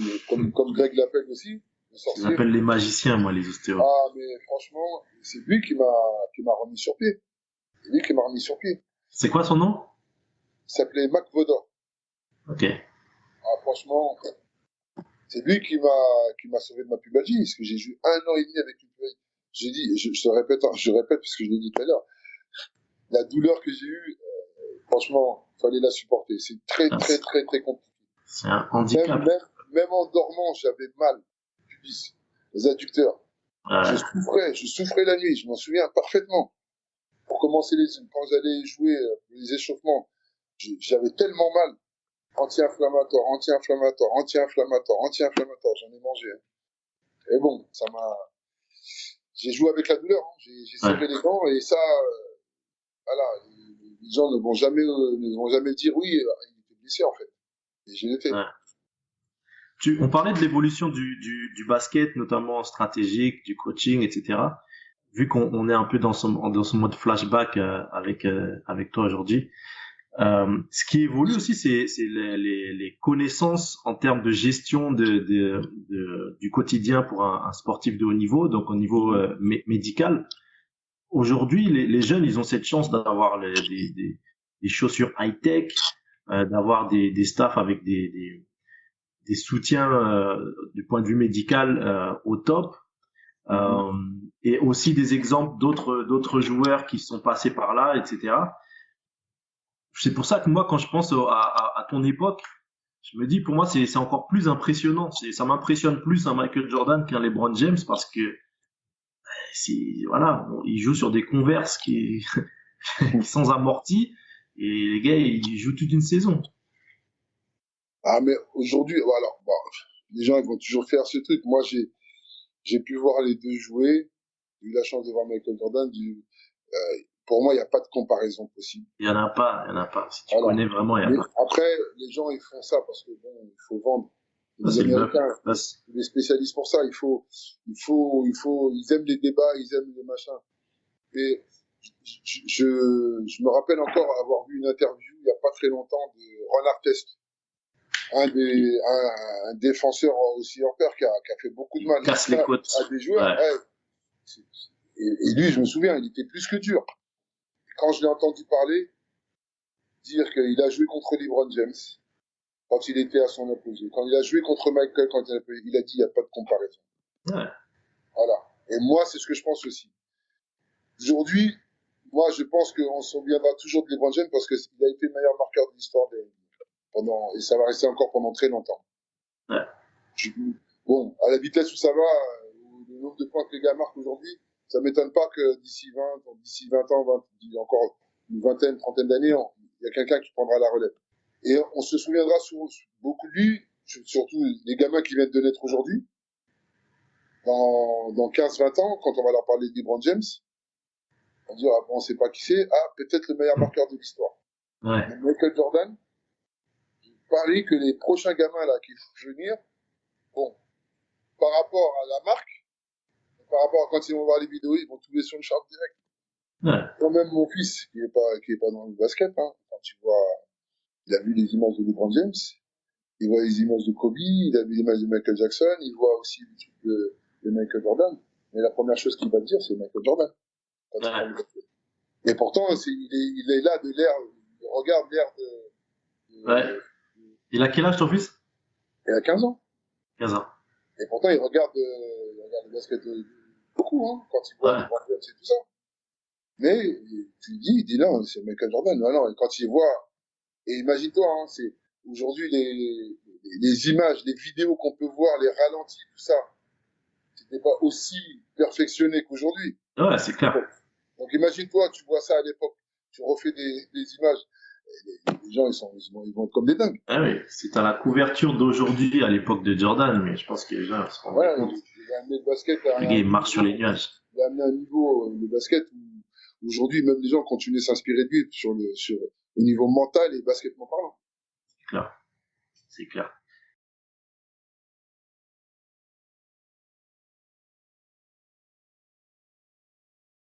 Greg l'appelle aussi. le Je les sorcier. appelle les magiciens, moi, les ostéos. Ah, mais franchement, c'est lui qui m'a remis sur pied. C'est lui qui m'a remis sur pied. C'est quoi son nom? Il s'appelait Mac Vodor. Ok. Ah, franchement, c'est lui qui m'a sauvé de ma pubalgie, parce que j'ai joué 1 an et demi avec une pubalgie. J'ai dit, je te répète, hein, je répète parce que je l'ai dit tout à l'heure, la douleur que j'ai eue, franchement, fallait la supporter. C'est très, Ah, très, très, très compliqué. c'est un Même, handicap. même, même en dormant, j'avais mal, pubis, les adducteurs. Ouais. Je souffrais la nuit, je m'en souviens parfaitement. Pour commencer quand j'allais jouer les échauffements, j'avais tellement mal. Anti-inflammatoire, anti-inflammatoire, anti-inflammatoire, anti-inflammatoire, j'en ai mangé, hein. Et bon, j'ai joué avec la douleur, hein. J'ai Ouais. serré les dents et ça, voilà, les gens ne vont jamais dire oui, il était blessé en fait. Et je l'ai fait. Ouais. On parlait de l'évolution du basket, notamment stratégique, du coaching, etc. Vu qu'on est un peu dans ce mode flashback avec toi aujourd'hui, ce qui évolue aussi, c'est les connaissances en termes de gestion du quotidien pour un sportif de haut niveau, donc au niveau médical. Aujourd'hui, les jeunes, ils ont cette chance d'avoir des chaussures high-tech, d'avoir des staffs avec des soutiens du point de vue médical au top. Mhm. Euh, et aussi des exemples d'autres joueurs qui sont passés par là, etc. C'est pour ça que moi, quand je pense à ton époque, je me dis, pour moi, c'est encore plus impressionnant. Ça m'impressionne plus un Michael Jordan qu'un LeBron James parce que voilà, il joue sur des Converse qui sont amortis et les gars, ils jouent toute une saison. Ah, mais aujourd'hui, voilà, bon, les gens ils vont toujours faire ce truc. Moi, j'ai pu voir les deux jouer. J'ai eu la chance de voir Michael Jordan. Pour moi, il n'y a pas de comparaison possible. Il y en a pas, il y en a pas. Si tu Voilà. connais vraiment, il y a Mais pas. après, les gens, ils font ça parce que bon, il faut vendre. Et Ça, les c'est le bluff. Américains, Ça, les spécialistes pour ça. Ils aiment les débats, ils aiment les machins. Et je me rappelle encore avoir vu une interview il n'y a pas très longtemps de Ron Artest, un défenseur aussi en paire qui a fait beaucoup de il mal casse les côtes. à des joueurs. Ouais. Ouais. Et lui, je me souviens, il était plus que dur. Quand je l'ai entendu parler, dire qu'il a joué contre LeBron James, quand il était à son apogée, quand il a joué contre Michael, quand il a dit il n'y a pas de comparaison. Ouais. Voilà. Et moi, c'est ce que je pense aussi. Aujourd'hui, moi, je pense qu'on se souviendra toujours de LeBron James parce qu'il a été le meilleur marqueur de l'histoire et ça va rester encore pendant très longtemps. Ouais. Je, bon, à la vitesse où ça va, le nombre de points que les gars marquent aujourd'hui, ça m'étonne pas que d'ici 20 ans, encore une vingtaine, trentaine d'années, il y a quelqu'un qui prendra la relève. Et on se souviendra beaucoup de lui, surtout les gamins qui viennent de naître aujourd'hui, dans 15-20 ans, quand on va leur parler de LeBron James, on va dire, ah, bon, on sait pas qui c'est, ah, peut-être le meilleur marqueur de l'histoire. Ouais. Mais Michael Jordan, je parie que les prochains gamins là qui vont venir, bon, par rapport à la marque, par rapport à quand ils vont voir les vidéos, ils vont tomber sur le charme direct. Ouais. Quand même mon fils, qui est pas dans le basket, hein, quand tu vois, il a vu les images de LeBron James, il voit les images de Kobe, il a vu les images de Michael Jackson, il voit aussi les trucs de Michael Jordan. Mais la première chose qu'il va te dire, c'est Michael Jordan. Quand il Ouais. parle de basket. Et pourtant, il est là de l'air, il regarde l'air Ouais. Il a quel âge ton fils? il a 15 ans. 15 ans. Et pourtant, il regarde le basket beaucoup, hein, quand il voit Ouais. les grands clubs et tout ça. Mais, tu lui dis, il dit non, c'est Michael Jordan. Non, non, et quand il voit, et imagine-toi, hein, c'est, aujourd'hui, les images, les vidéos qu'on peut voir, les ralentis, tout ça, c'était pas aussi perfectionné qu'aujourd'hui. Ouais, c'est clair. Donc imagine-toi, tu vois ça à l'époque, tu refais des images, les gens ils vont être comme des dingues. Ah oui, c'est à la couverture d'aujourd'hui à l'époque de Jordan, mais je pense que les gens se rendaient Voilà, compte. il a amené le basket Le à gars, un il marche sur les niveau, nuages. il a amené un niveau de basket où aujourd'hui même les gens continuent de s'inspirer de lui au niveau mental et basketement parlant. C'est clair. C'est clair.